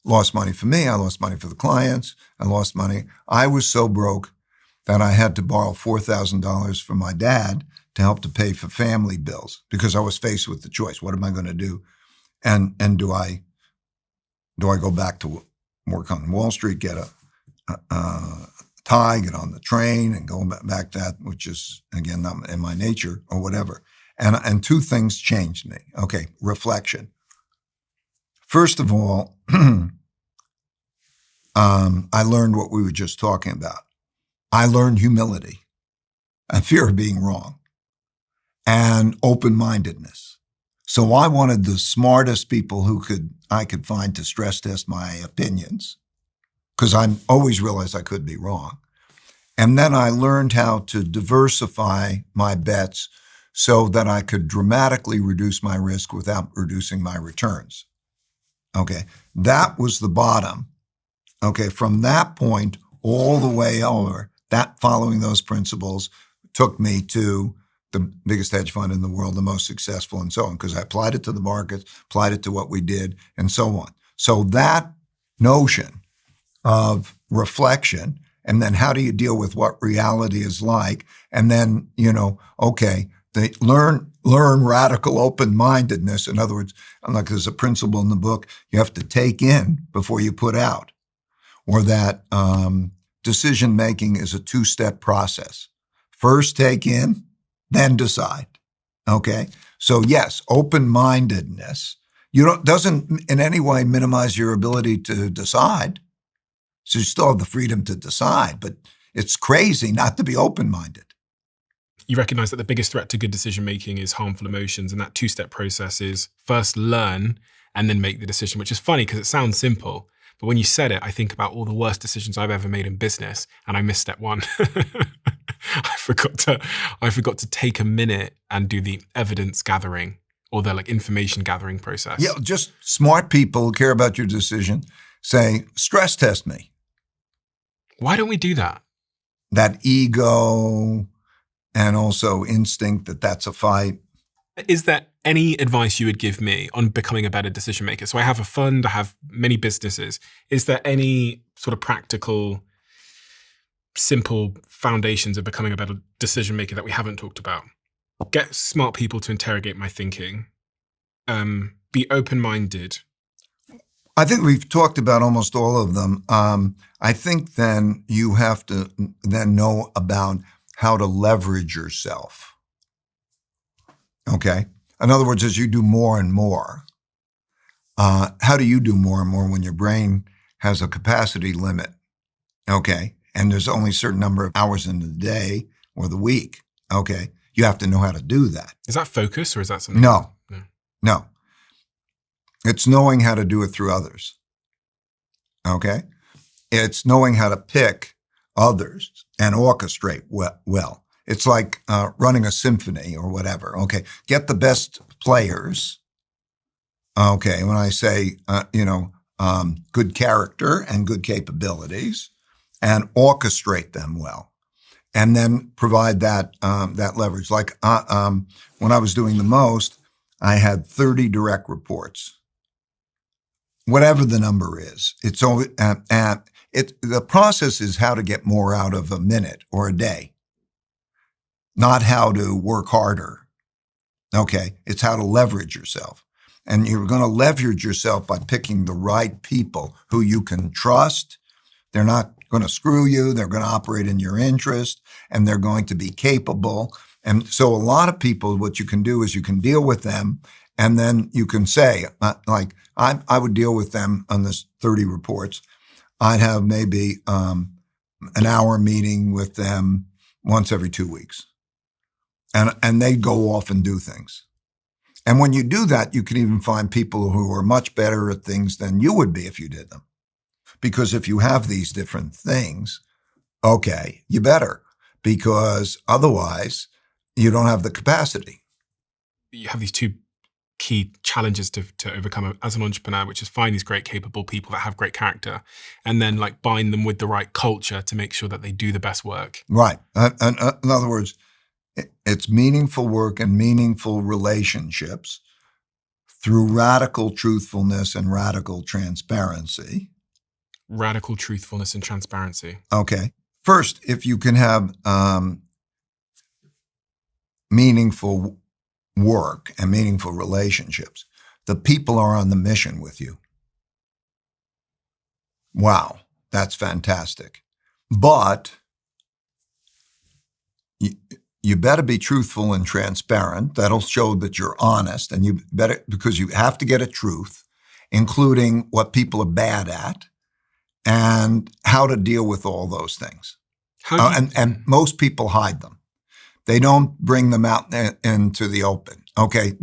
lost money for me. I lost money for the clients. I lost money. I was so broke that I had to borrow $4,000 from my dad to help to pay for family bills because I was faced with the choice. What am I going to do? And do I go back to work on Wall Street, get a tie, get on the train and go back to that, which is, again, not in my nature or whatever. And two things changed me. Okay, reflection. First of all, I learned what we were just talking about. I learned humility and fear of being wrong and open-mindedness. So I wanted the smartest people I could find to stress test my opinions because I always realized I could be wrong. And then I learned how to diversify my bets so that I could dramatically reduce my risk without reducing my returns. Okay, that was the bottom. Okay, from that point all the way over, that following those principles took me to the biggest hedge fund in the world, the most successful, and so on, because I applied it to the markets, applied it to what we did, and so on. So that notion of reflection, and then how do you deal with what reality is like, and then, okay, they learn radical open-mindedness. In other words, like there's a principle in the book, you have to take in before you put out, or that decision-making is a two-step process. First take in, then decide. Okay? So yes, open-mindedness. doesn't in any way minimize your ability to decide. So you still have the freedom to decide, but it's crazy not to be open-minded.
You recognize that the biggest threat to good decision-making is harmful emotions, and that two-step process is first learn and then make the decision, which is funny because it sounds simple. But when you said it, I think about all the worst decisions I've ever made in business, and I missed step one. I forgot to take a minute and do the evidence gathering or the information gathering process.
Yeah, just smart people who care about your decision say, stress test me.
Why don't we do that?
That ego and also instinct that's a fight.
Is there any advice you would give me on becoming a better decision maker? So I have a fund, I have many businesses. Is there any sort of practical, simple foundations of becoming a better decision maker that we haven't talked about? Get smart people to interrogate my thinking. Be open-minded.
I think we've talked about almost all of them. I think then you have to then know about how to leverage yourself. Okay? In other words, as you do more and more, how do you do more and more when your brain has a capacity limit? Okay? And there's only a certain number of hours in the day or the week. Okay? You have to know how to do that.
Is that focus or is that something?
No. It's knowing how to do it through others. Okay? It's knowing how to pick others and orchestrate well. It's like running a symphony or whatever. Okay? Get the best players. Okay? When I say, good character and good capabilities and orchestrate them well. And then provide that leverage. Like when I was doing the most, I had 30 direct reports. Whatever the number is, it's always, the process is how to get more out of a minute or a day, not how to work harder. Okay, it's how to leverage yourself, and you're going to leverage yourself by picking the right people who you can trust. They're not going to screw you. They're going to operate in your interest, and they're going to be capable. And so a lot of people, what you can do is you can deal with them, and then you can say, I would deal with them on this 30 reports. I'd have maybe an hour meeting with them once every 2 weeks. And they go off and do things. And when you do that, you can even find people who are much better at things than you would be if you did them. Because if you have these different things, okay, you better. Because otherwise, you don't have the capacity.
You have these two key challenges to overcome as an entrepreneur, which is find these great, capable people that have great character and then bind them with the right culture to make sure that they do the best work.
Right. In other words, it's meaningful work and meaningful relationships through radical truthfulness and radical transparency.
Radical truthfulness and transparency.
Okay. First, if you can have meaningful work and meaningful relationships, the people are on the mission with you. Wow, that's fantastic. But you better be truthful and transparent. That'll show that you're honest, and you better, because you have to get a truth, including what people are bad at and how to deal with all those things. And most people hide them. They don't bring them out into the open. Okay,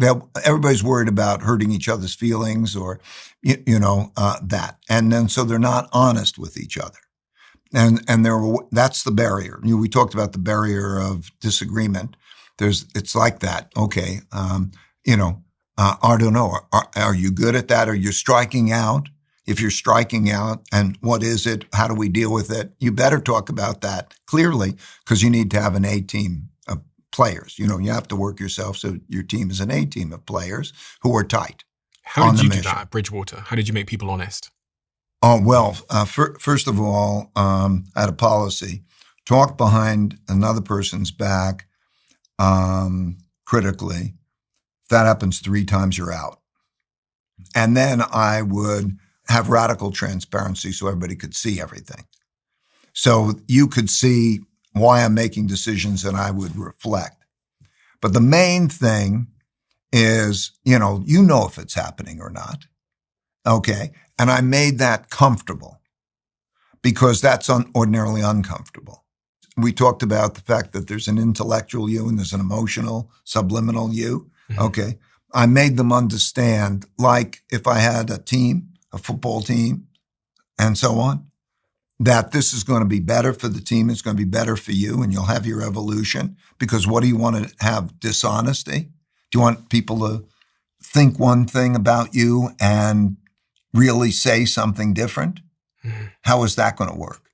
everybody's worried about hurting each other's feelings or, that. And then so they're not honest with each other. And that's the barrier. We talked about the barrier of disagreement. It's like that. Okay, I don't know. Are you good at that? Are you striking out? If you're striking out, and what is it? How do we deal with it? You better talk about that clearly, because you need to have an A team of players. You have to work yourself so your team is an A team of players who are tight.
How did you do that at Bridgewater? How did you make people honest?
Oh, well, first of all, I had a policy: talk behind another person's back critically. If that happens 3 times, you're out. And then I would have radical transparency so everybody could see everything. So you could see why I'm making decisions, and I would reflect. But the main thing is, you know if it's happening or not. Okay. And I made that comfortable because that's ordinarily uncomfortable. We talked about the fact that there's an intellectual you and there's an emotional, subliminal you. Okay. I made them understand, like if I had a team, a football team, and so on, that this is going to be better for the team, it's going to be better for you, and you'll have your evolution. Because what do you want to have? Dishonesty? Do you want people to think one thing about you and really say something different? How is that going to work?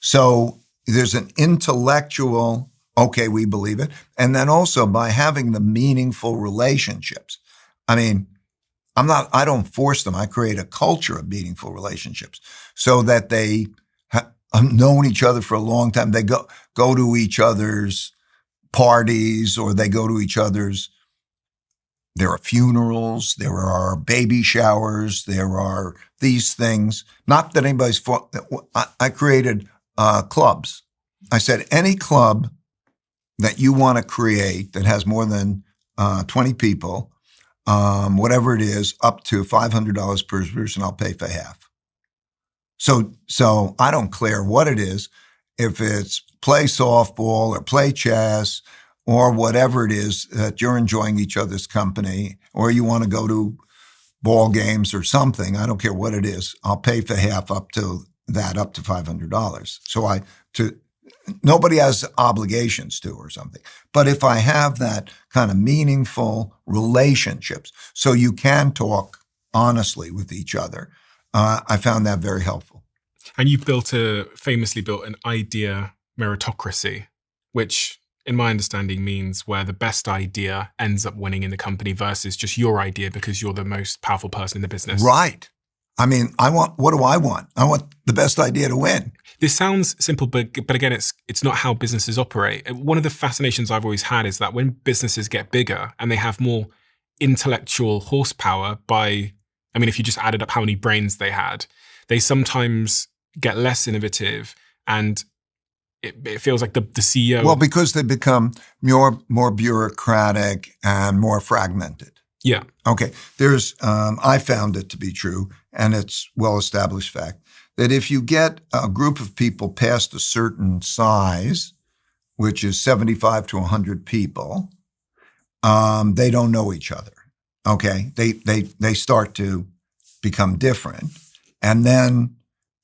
So there's an intellectual, okay, we believe it. And then also by having the meaningful relationships. I mean, I don't force them. I create a culture of meaningful relationships so that they have known each other for a long time. They go to each other's parties, or they go to each other's, there are funerals, there are baby showers, there are these things. Not that anybody's for, I created clubs. I said, any club that you want to create that has more than 20 people, whatever it is, up to $500 per person, I'll pay for half. So I don't care what it is, if it's play softball or play chess or whatever it is that you're enjoying each other's company, or you want to go to ball games or something. I don't care what it is. I'll pay for half up to $500. So nobody has obligations to or something. But if I have that kind of meaningful relationships, so you can talk honestly with each other, I found that very helpful.
And you famously built an idea meritocracy, which in my understanding means where the best idea ends up winning in the company versus just your idea because you're the most powerful person in the business.
Right. I mean, what do I want? I want the best idea to win.
This sounds simple, but again, it's not how businesses operate. One of the fascinations I've always had is that when businesses get bigger and they have more intellectual horsepower if you just added up how many brains they had, they sometimes get less innovative, and it feels like the CEO.
Well, because they become more bureaucratic and more fragmented.
Yeah.
Okay. I found it to be true, and it's well-established fact, that if you get a group of people past a certain size, which is 75 to 100 people, they don't know each other. Okay. They start to become different. And then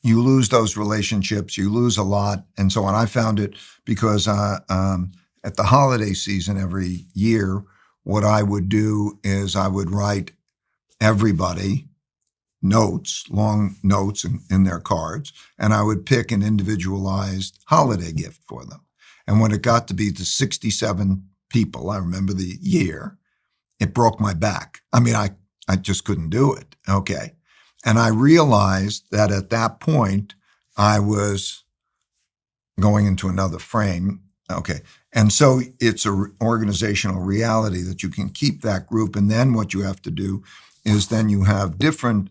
you lose those relationships, you lose a lot, and so on. I found it because at the holiday season every year, what I would do is I would write everybody notes, long notes in their cards, and I would pick an individualized holiday gift for them. And when it got to be the 67 people, I remember the year, it broke my back. I mean, I just couldn't do it. Okay. And I realized that at that point, I was going into another frame. Okay. And so it's an organizational reality that you can keep that group. And then what you have to do is then you have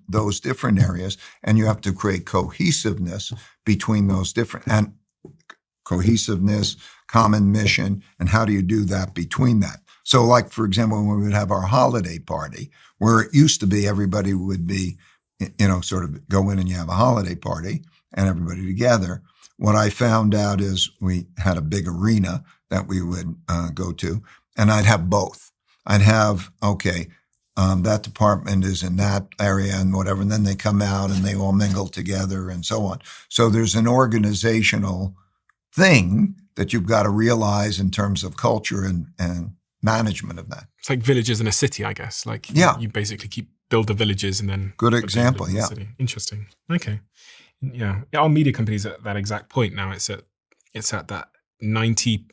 those different areas, and you have to create cohesiveness between those different, and cohesiveness, common mission, and how do you do that between that? So like, for example, when we would have our holiday party, where it used to be everybody would be, sort of go in and you have a holiday party and everybody together. What I found out is we had a big arena that we would go to, and I'd have both. I'd have, that department is in that area and whatever, and then they come out and they all mingle together and so on. So there's an organizational thing that you've got to realize in terms of culture and management of that.
It's like villages in a city, I guess. Like you basically build the villages and then...
Good example, yeah.
City. Interesting. Okay. Yeah. Our media company's at that exact point now. It's at that 90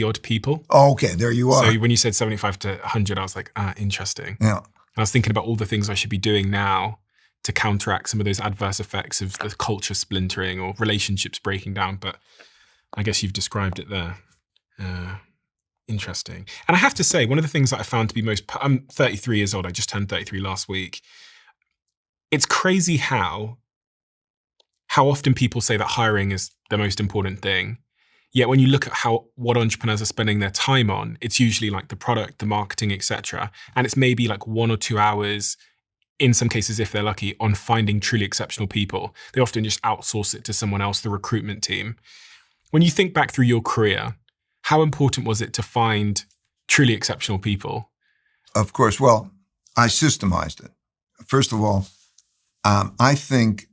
odd people.
Oh, okay, there you are.
So when you said 75 to 100, I was like, interesting.
Yeah.
I was thinking about all the things I should be doing now to counteract some of those adverse effects of the culture splintering or relationships breaking down. But I guess you've described it there. Interesting. And I have to say, one of the things that I found to be I'm 33 years old. I just turned 33 last week. It's crazy how often people say that hiring is the most important thing. Yet when you look at what entrepreneurs are spending their time on, it's usually like the product, the marketing, etc. And it's maybe like 1 or 2 hours, in some cases, if they're lucky, on finding truly exceptional people. They often just outsource it to someone else, the recruitment team. When you think back through your career, how important was it to find truly exceptional people?
Of course. Well, I systemized it. First of all, I think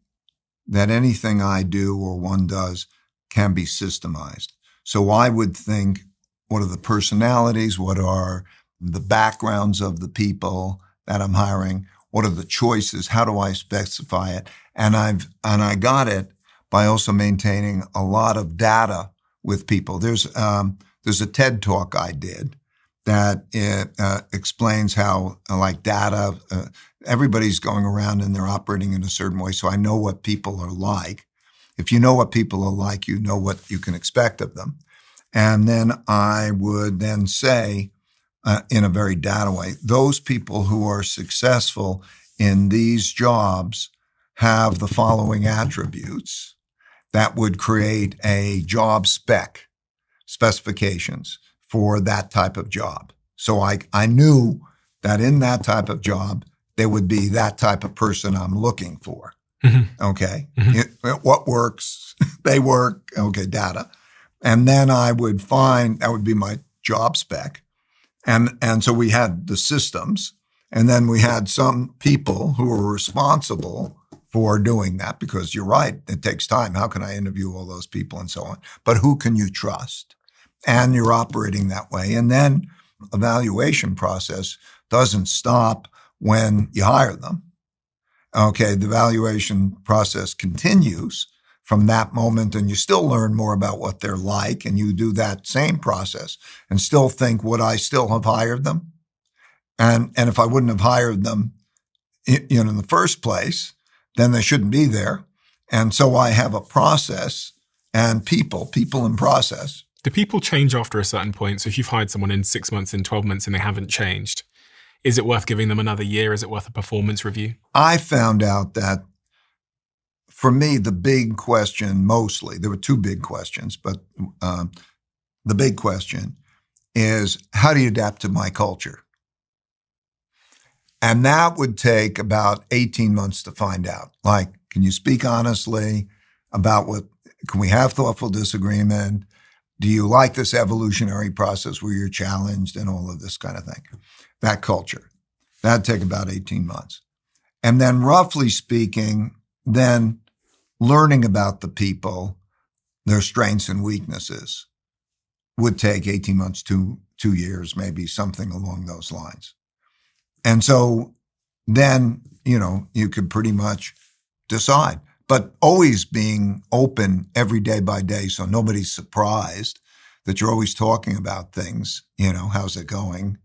that anything I do or one does can be systemized. So I would think, what are the personalities? What are the backgrounds of the people that I'm hiring? What are the choices? How do I specify it? And I got it by also maintaining a lot of data with people. There's a TED talk I did that explains how, like, data, everybody's going around and they're operating in a certain way. So I know what people are like. If you know what people are like, you know what you can expect of them. And then I would then say, in a very data way, those people who are successful in these jobs have the following attributes that would create a job specifications for that type of job. So I knew that in that type of job, there would be that type of person I'm looking for. Mm-hmm. Okay. Mm-hmm. What works? They work. Okay. Data. And then I would find, that would be my job spec. And so we had the systems, and then we had some people who were responsible for doing that, because you're right, it takes time. How can I interview all those people and so on? But who can you trust? And you're operating that way. And then evaluation process doesn't stop when you hire them. Okay, the evaluation process continues from that moment, and you still learn more about what they're like, and you do that same process and still think, would I still have hired them? And if I wouldn't have hired them, in the first place, then they shouldn't be there. And so I have a process and people and process.
Do people change after a certain point? So if you've hired someone in 6 months, in 12 months, and they haven't changed, is it worth giving them another year? Is it worth a performance review?
I found out that, for me, the big question, mostly, there were two big questions, but the big question is, how do you adapt to my culture? And that would take about 18 months to find out. Like, can you speak honestly about can we have thoughtful disagreement? Do you like this evolutionary process where you're challenged and all of this kind of thing? That culture. That'd take about 18 months. And then, roughly speaking, then learning about the people, their strengths and weaknesses, would take 18 months to 2 years, maybe something along those lines. And so then, you could pretty much decide, but always being open every day by day, so nobody's surprised that you're always talking about things. How's it going?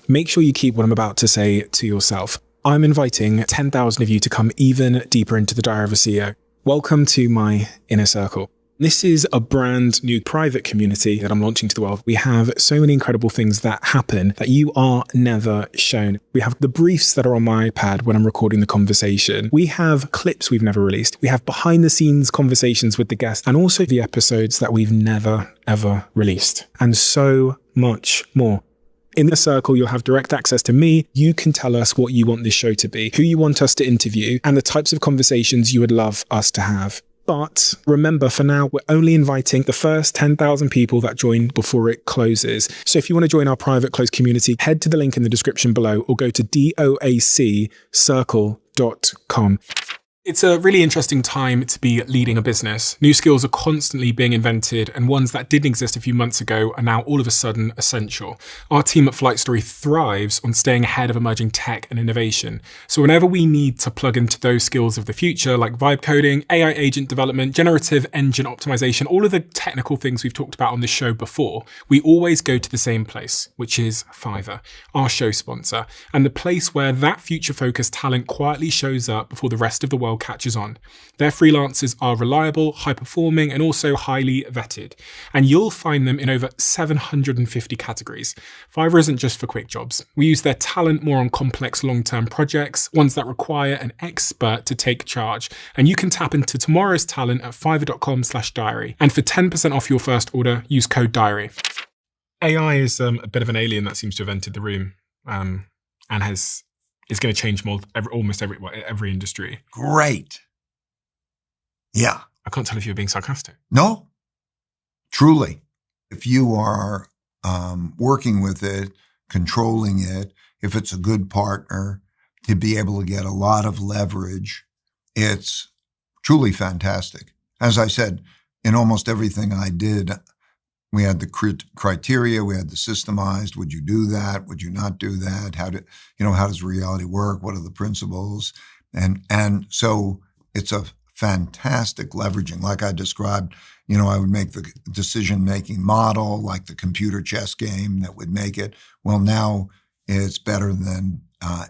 Make sure you keep what I'm about to say to yourself. I'm inviting 10,000 of you to come even deeper into the Diary of a CEO. Welcome to my inner circle. This is a brand new private community that I'm launching to the world. We have so many incredible things that happen that you are never shown. We have the briefs that are on my iPad when I'm recording the conversation. We have clips we've never released. We have behind the scenes conversations with the guests, and also the episodes that we've never, ever released, and so much more. In the circle, you'll have direct access to me. You can tell us what you want this show to be, who you want us to interview, and the types of conversations you would love us to have. But remember, for now, we're only inviting the first 10,000 people that join before it closes. So if you want to join our private closed community, head to the link in the description below or go to doaccircle.com. It's a really interesting time to be leading a business. New skills are constantly being invented, and ones that didn't exist a few months ago are now all of a sudden essential. Our team at Flight Story thrives on staying ahead of emerging tech and innovation. So whenever we need to plug into those skills of the future, like vibe coding, AI agent development, generative engine optimization, all of the technical things we've talked about on this show before, we always go to the same place, which is Fiverr, our show sponsor, and the place where that future-focused talent quietly shows up before the rest of the world world catches on. Their freelancers are reliable, high-performing, and also highly vetted. And you'll find them in over 750 categories. Fiverr isn't just for quick jobs. We use their talent more on complex long-term projects, ones that require an expert to take charge. And you can tap into tomorrow's talent at fiverr.com/diary. And for 10% off your first order, use code DIARY. AI is a bit of an alien that seems to have entered the room and is going to change almost every industry.
Great. Yeah.
I can't tell if you're being sarcastic.
No, truly. If you are working with it, controlling it, if it's a good partner, to be able to get a lot of leverage, it's truly fantastic. As I said, in almost everything I did, we had the criteria, we had the systemized. Would you do that? Would you not do that? How does reality work? What are the principles? And so it's a fantastic leveraging. Like I described, I would make the decision-making model, like the computer chess game that would make it. Well, now it's better than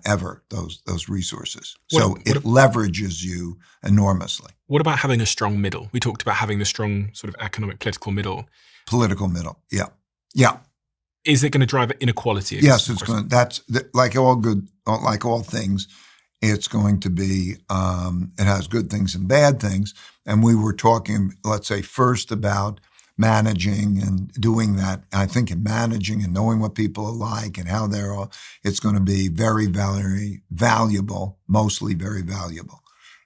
ever, those resources. So it leverages you enormously.
What about having a strong middle? We talked about having the strong sort of economic, political middle.
Political middle, yeah. Yeah.
Is it going to drive inequality?
Yes, it's going to. That's like all things. It's going to be. It has good things and bad things. And we were talking, let's say, first about managing and doing that. I think in managing and knowing what people are like and how they're all, it's going to be very, very valuable. Mostly very valuable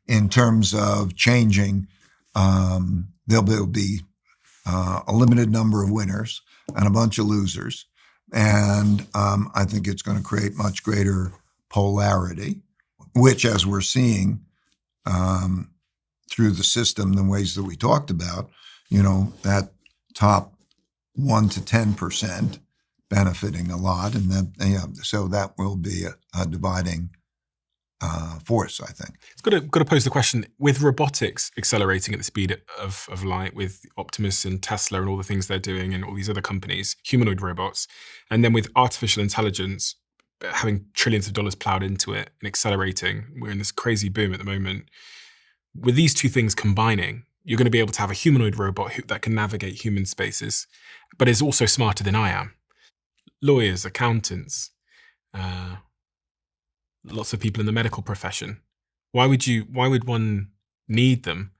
in terms of changing. There'll be a limited number of winners and a bunch of losers. And I think it's going to create much greater polarity, which, as we're seeing through the system, the ways that we talked about, that top 1 to 10% benefiting a lot. And then, so that will be a dividing force, I think.
It's got to pose the question, with robotics accelerating at the speed of light, with Optimus and Tesla and all the things they're doing and all these other companies, humanoid robots, and then with artificial intelligence having trillions of dollars plowed into it and accelerating, we're in this crazy boom at the moment. With these two things combining, you're going to be able to have a humanoid robot that can navigate human spaces, but is also smarter than I am. Lawyers, accountants, lots of people in the medical profession. Why would one need them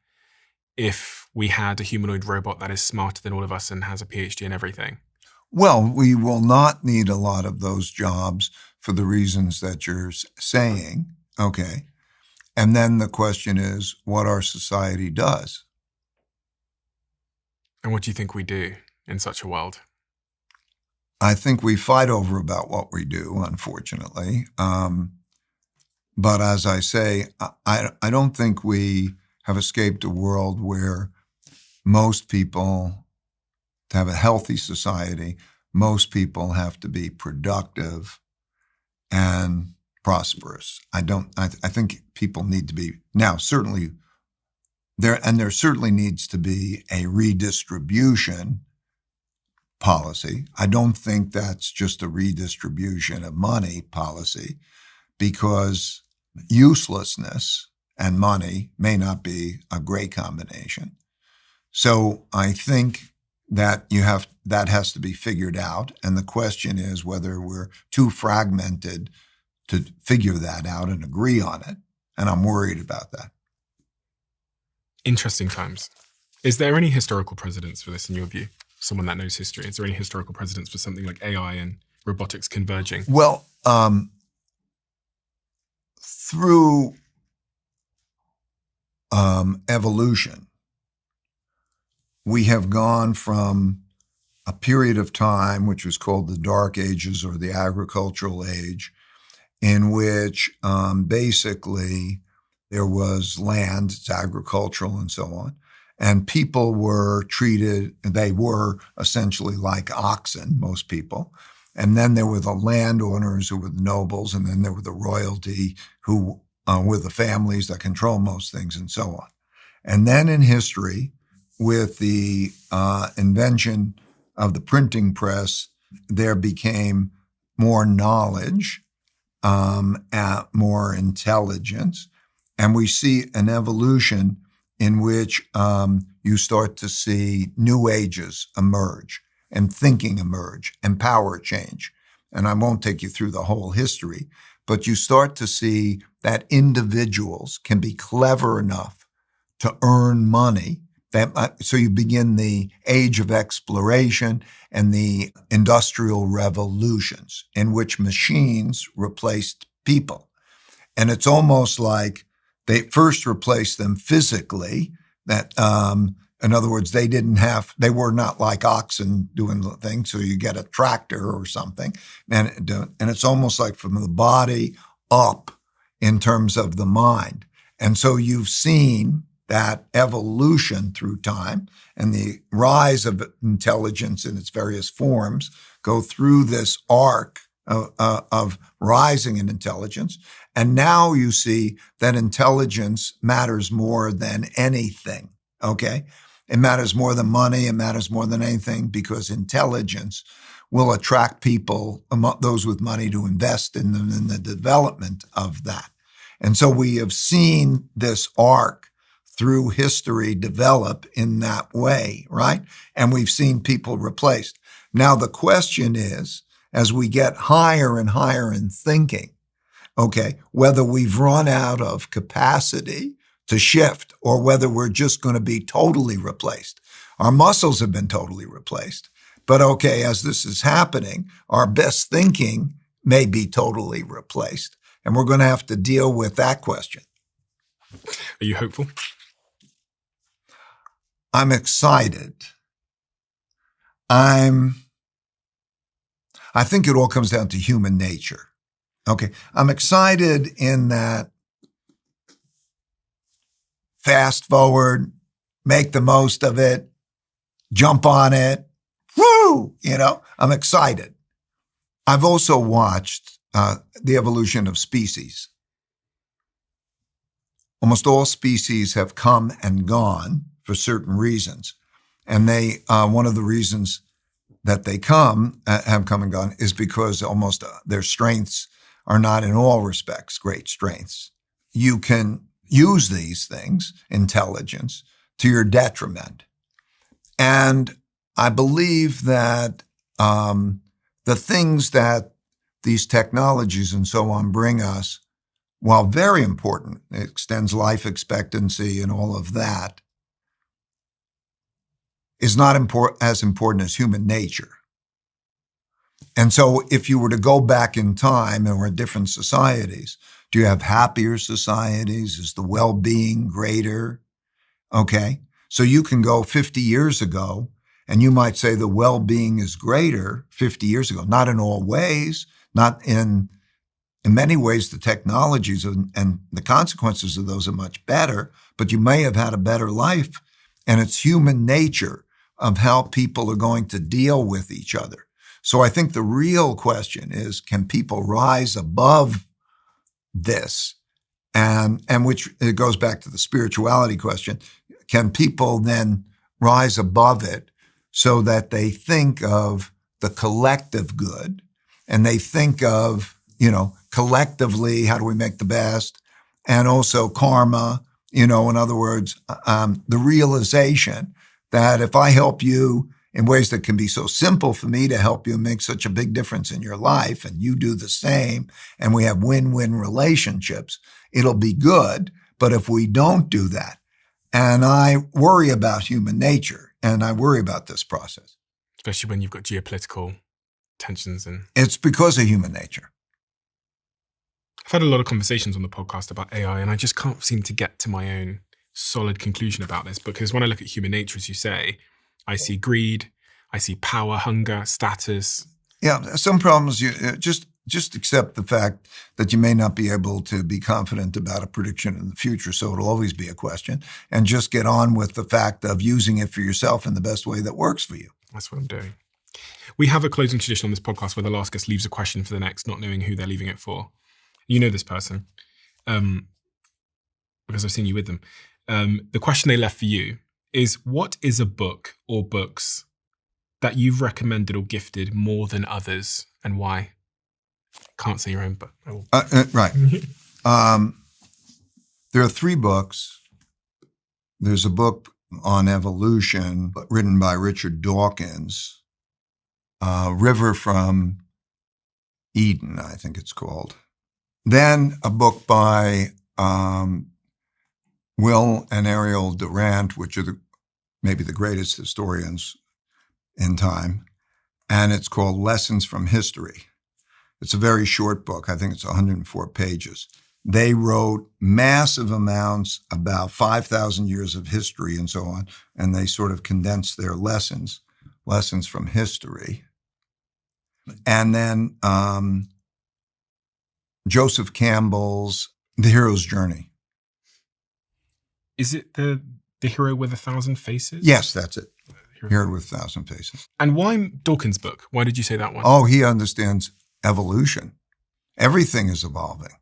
if we had a humanoid robot that is smarter than all of us and has a PhD in everything?
Well, we will not need a lot of those jobs for the reasons that you're saying. Okay. And then the question is what our society does.
And what do you think we do in such a world?
I think we fight over about what we do, unfortunately. But as I say, I don't think we have escaped a world where most people, to have a healthy society, most people have to be productive and prosperous. I think people need to be, now certainly there certainly needs to be a redistribution policy. I don't think that's just a redistribution of money policy, because uselessness and money may not be a great combination. So I think that that has to be figured out. And the question is whether we're too fragmented to figure that out and agree on it. And I'm worried about that.
Interesting times. Is there any historical precedents for this in your view? Someone that knows history. Is there any historical precedents for something like AI and robotics converging?
Well, through evolution, we have gone from a period of time, which was called the Dark Ages or the Agricultural Age, in which basically there was land, it's agricultural and so on, and people were treated, they were essentially like oxen, most people. And then there were the landowners who were the nobles, and then there were the royalty who were the families that control most things and so on. And then in history, with the invention of the printing press, there became more knowledge, more intelligence, And we see an evolution in which you start to see new ages emerge and thinking emerge and power change. And I won't take you through the whole history, but you start to see that individuals can be clever enough to earn money. So you begin the age of exploration and the industrial revolutions in which machines replaced people. And it's almost like they first replaced them physically. That, in other words, they were not like oxen doing the thing. So you get a tractor or something. And it's almost like from the body up in terms of the mind. And so you've seen that evolution through time and the rise of intelligence in its various forms go through this arc of rising in intelligence. And now you see that intelligence matters more than anything, okay? It matters more than money. It matters more than anything because intelligence will attract people, those with money, to invest in them in the development of that. And so we have seen this arc through history develop in that way, right? And we've seen people replaced. Now the question is, as we get higher and higher in thinking, okay, whether we've run out of capacity to shift or whether we're just going to be totally replaced. Our muscles have been totally replaced. But okay, as this is happening, our best thinking may be totally replaced. And we're going to have to deal with that question.
Are you hopeful?
I'm excited. I think it all comes down to human nature. Okay. I'm excited in that fast forward, make the most of it, jump on it. Woo! I'm excited. I've also watched the evolution of species. Almost all species have come and gone for certain reasons. And one of the reasons that they have come and gone is because almost their strengths are not in all respects great strengths. You can use these things, intelligence, to your detriment. And I believe that the things that these technologies and so on bring us, while very important, it extends life expectancy and all of that, is not as important as human nature. And so if you were to go back in time and we're in different societies, do you have happier societies? Is the well-being greater? Okay. So you can go 50 years ago and you might say the well-being is greater 50 years ago. Not in all ways, not in many ways, the technologies and the consequences of those are much better, but you may have had a better life. And it's human nature of how people are going to deal with each other. So I think the real question is, can people rise above this? And which it goes back to the spirituality question. Can people then rise above it so that they think of the collective good and they think of, collectively, how do we make the best? And also karma, in other words, the realization that if I help you in ways that can be so simple for me to help you and make such a big difference in your life, and you do the same, and we have win-win relationships, it'll be good. But if we don't do that, and I worry about human nature, and I worry about this process.
Especially when you've got geopolitical tensions.
It's because of human nature.
I've had a lot of conversations on the podcast about AI, and I just can't seem to get to my own solid conclusion about this, because when I look at human nature, as you say, I see greed, I see power, hunger, status.
Yeah, some problems, you just accept the fact that you may not be able to be confident about a prediction in the future, so it'll always be a question, and just get on with the fact of using it for yourself in the best way that works for you.
That's what I'm doing. We have a closing tradition on this podcast where the last guest leaves a question for the next, not knowing who they're leaving it for. You know this person, because I've seen you with them. The question they left for you is, what is a book or books that you've recommended or gifted more than others, and why? Can't say your own, but I will.
Right. There are 3 books. There's a book on evolution written by Richard Dawkins, River from Eden, I think it's called. Then a book by Will and Ariel Durant, which are maybe the greatest historians in time, and it's called Lessons from History. It's a very short book. I think it's 104 pages. They wrote massive amounts about 5,000 years of history and so on, and they sort of condensed their lessons from history. And then Joseph Campbell's The Hero's Journey.
Is it the Hero with 1,000 Faces?
Yes, that's it. Hero with 1,000 Faces.
And why Dawkins' book? Why did you say that one?
Oh, he understands evolution. Everything is evolving.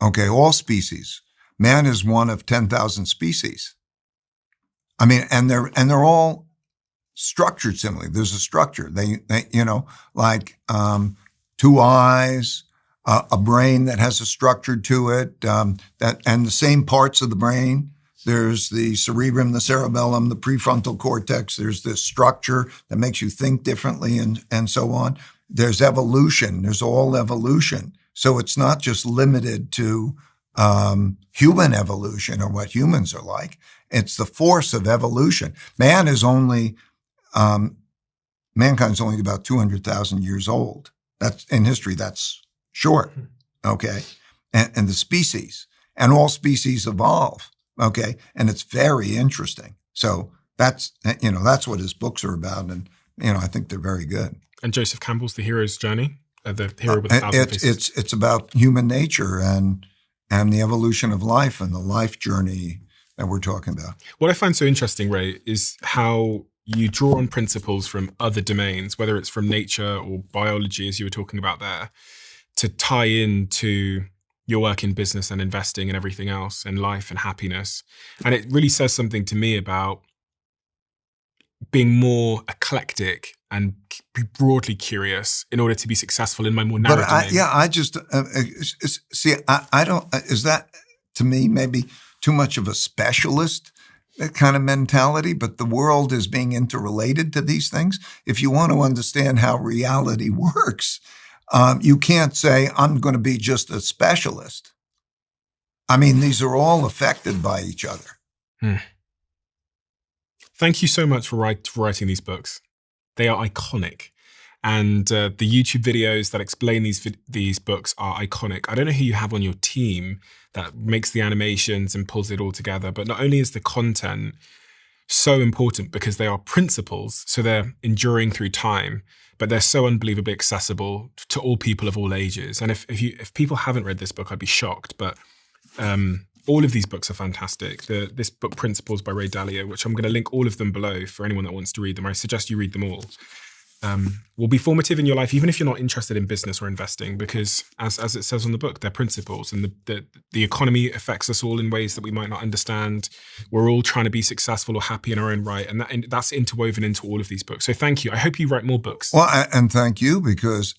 Okay, all species. Man is one of 10,000 species. I mean, and they're all structured similarly. There's a structure. They like 2 eyes, a brain that has a structure to it, and the same parts of the brain. There's the cerebrum, the cerebellum, the prefrontal cortex. There's this structure that makes you think differently and so on. There's evolution. There's all evolution. So it's not just limited to human evolution or what humans are like. It's the force of evolution. Mankind's only about 200,000 years old. That's in history. That's short. Okay, and the species and all species evolve. Okay, and it's very interesting. So that's what his books are about, and I think they're very good.
And Joseph Campbell's The Hero's Journey, the Hero with 1,000 Faces.
It's about human nature and the evolution of life and the life journey that we're talking about.
What I find so interesting, Ray, is how you draw on principles from other domains, whether it's from nature or biology, as you were talking about there, to tie into your work in business and investing and everything else and life and happiness. And it really says something to me about being more eclectic and be broadly curious in order to be successful in my more narrow domain.
I just see. I don't. Is that to me maybe too much of a specialist kind of mentality? But the world is being interrelated to these things. If you want to understand how reality works, you can't say I'm going to be just a specialist. I mean, these are all affected by each other.
Thank you so much for writing these books. They are iconic. And the YouTube videos that explain these books are iconic. I don't know who you have on your team that makes the animations and pulls it all together, but not only is the content so important because they are principles, so they're enduring through time, but they're so unbelievably accessible to all people of all ages. And if people haven't read this book, I'd be shocked. But all of these books are fantastic. This book, Principles by Ray Dalio, which I'm going to link all of them below for anyone that wants to read them. I suggest you read them all. Will be formative in your life, even if you're not interested in business or investing, because as it says on the book, they're principles, and the economy affects us all in ways that we might not understand. We're all trying to be successful or happy in our own right, and that's interwoven into all of these books. So thank you. I hope you write more books.
Well, and thank you, because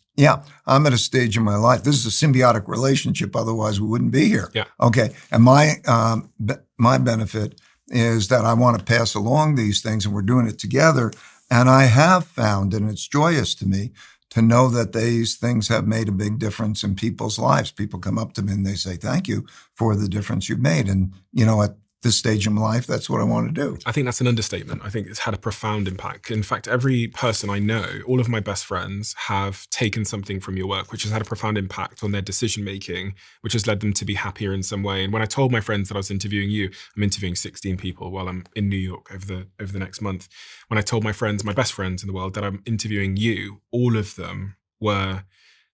I'm at a stage in my life. This is a symbiotic relationship. Otherwise, we wouldn't be here.
Yeah.
Okay. And my benefit is that I want to pass along these things, and we're doing it together. And I have found, and it's joyous to me, to know that these things have made a big difference in people's lives. People come up to me and they say, thank you for the difference you've made. And, at this stage in my life, that's what I want to do.
I think that's an understatement. I think it's had a profound impact. In fact, every person I know, all of my best friends, have taken something from your work, which has had a profound impact on their decision-making, which has led them to be happier in some way. And when I told my friends that I was interviewing you, I'm interviewing 16 people while I'm in New York over the next month. When I told my friends, my best friends in the world, that I'm interviewing you, all of them were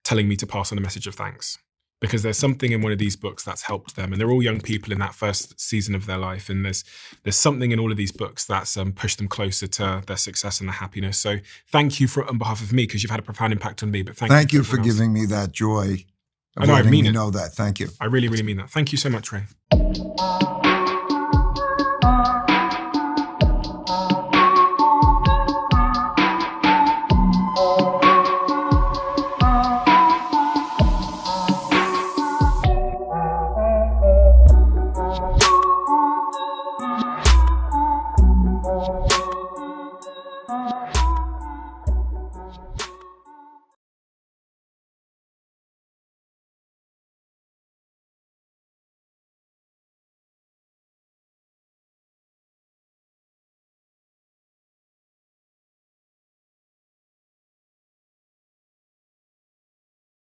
telling me to pass on a message of thanks. Because there's something in one of these books that's helped them. And they're all young people in that first season of their life. And there's something in all of these books that's pushed them closer to their success and their happiness. So thank you on behalf of me, because you've had a profound impact on me. But thank you
for giving me that joy.
I know, I mean it.
Know that. Thank you.
I really, really mean that. Thank you so much, Ray.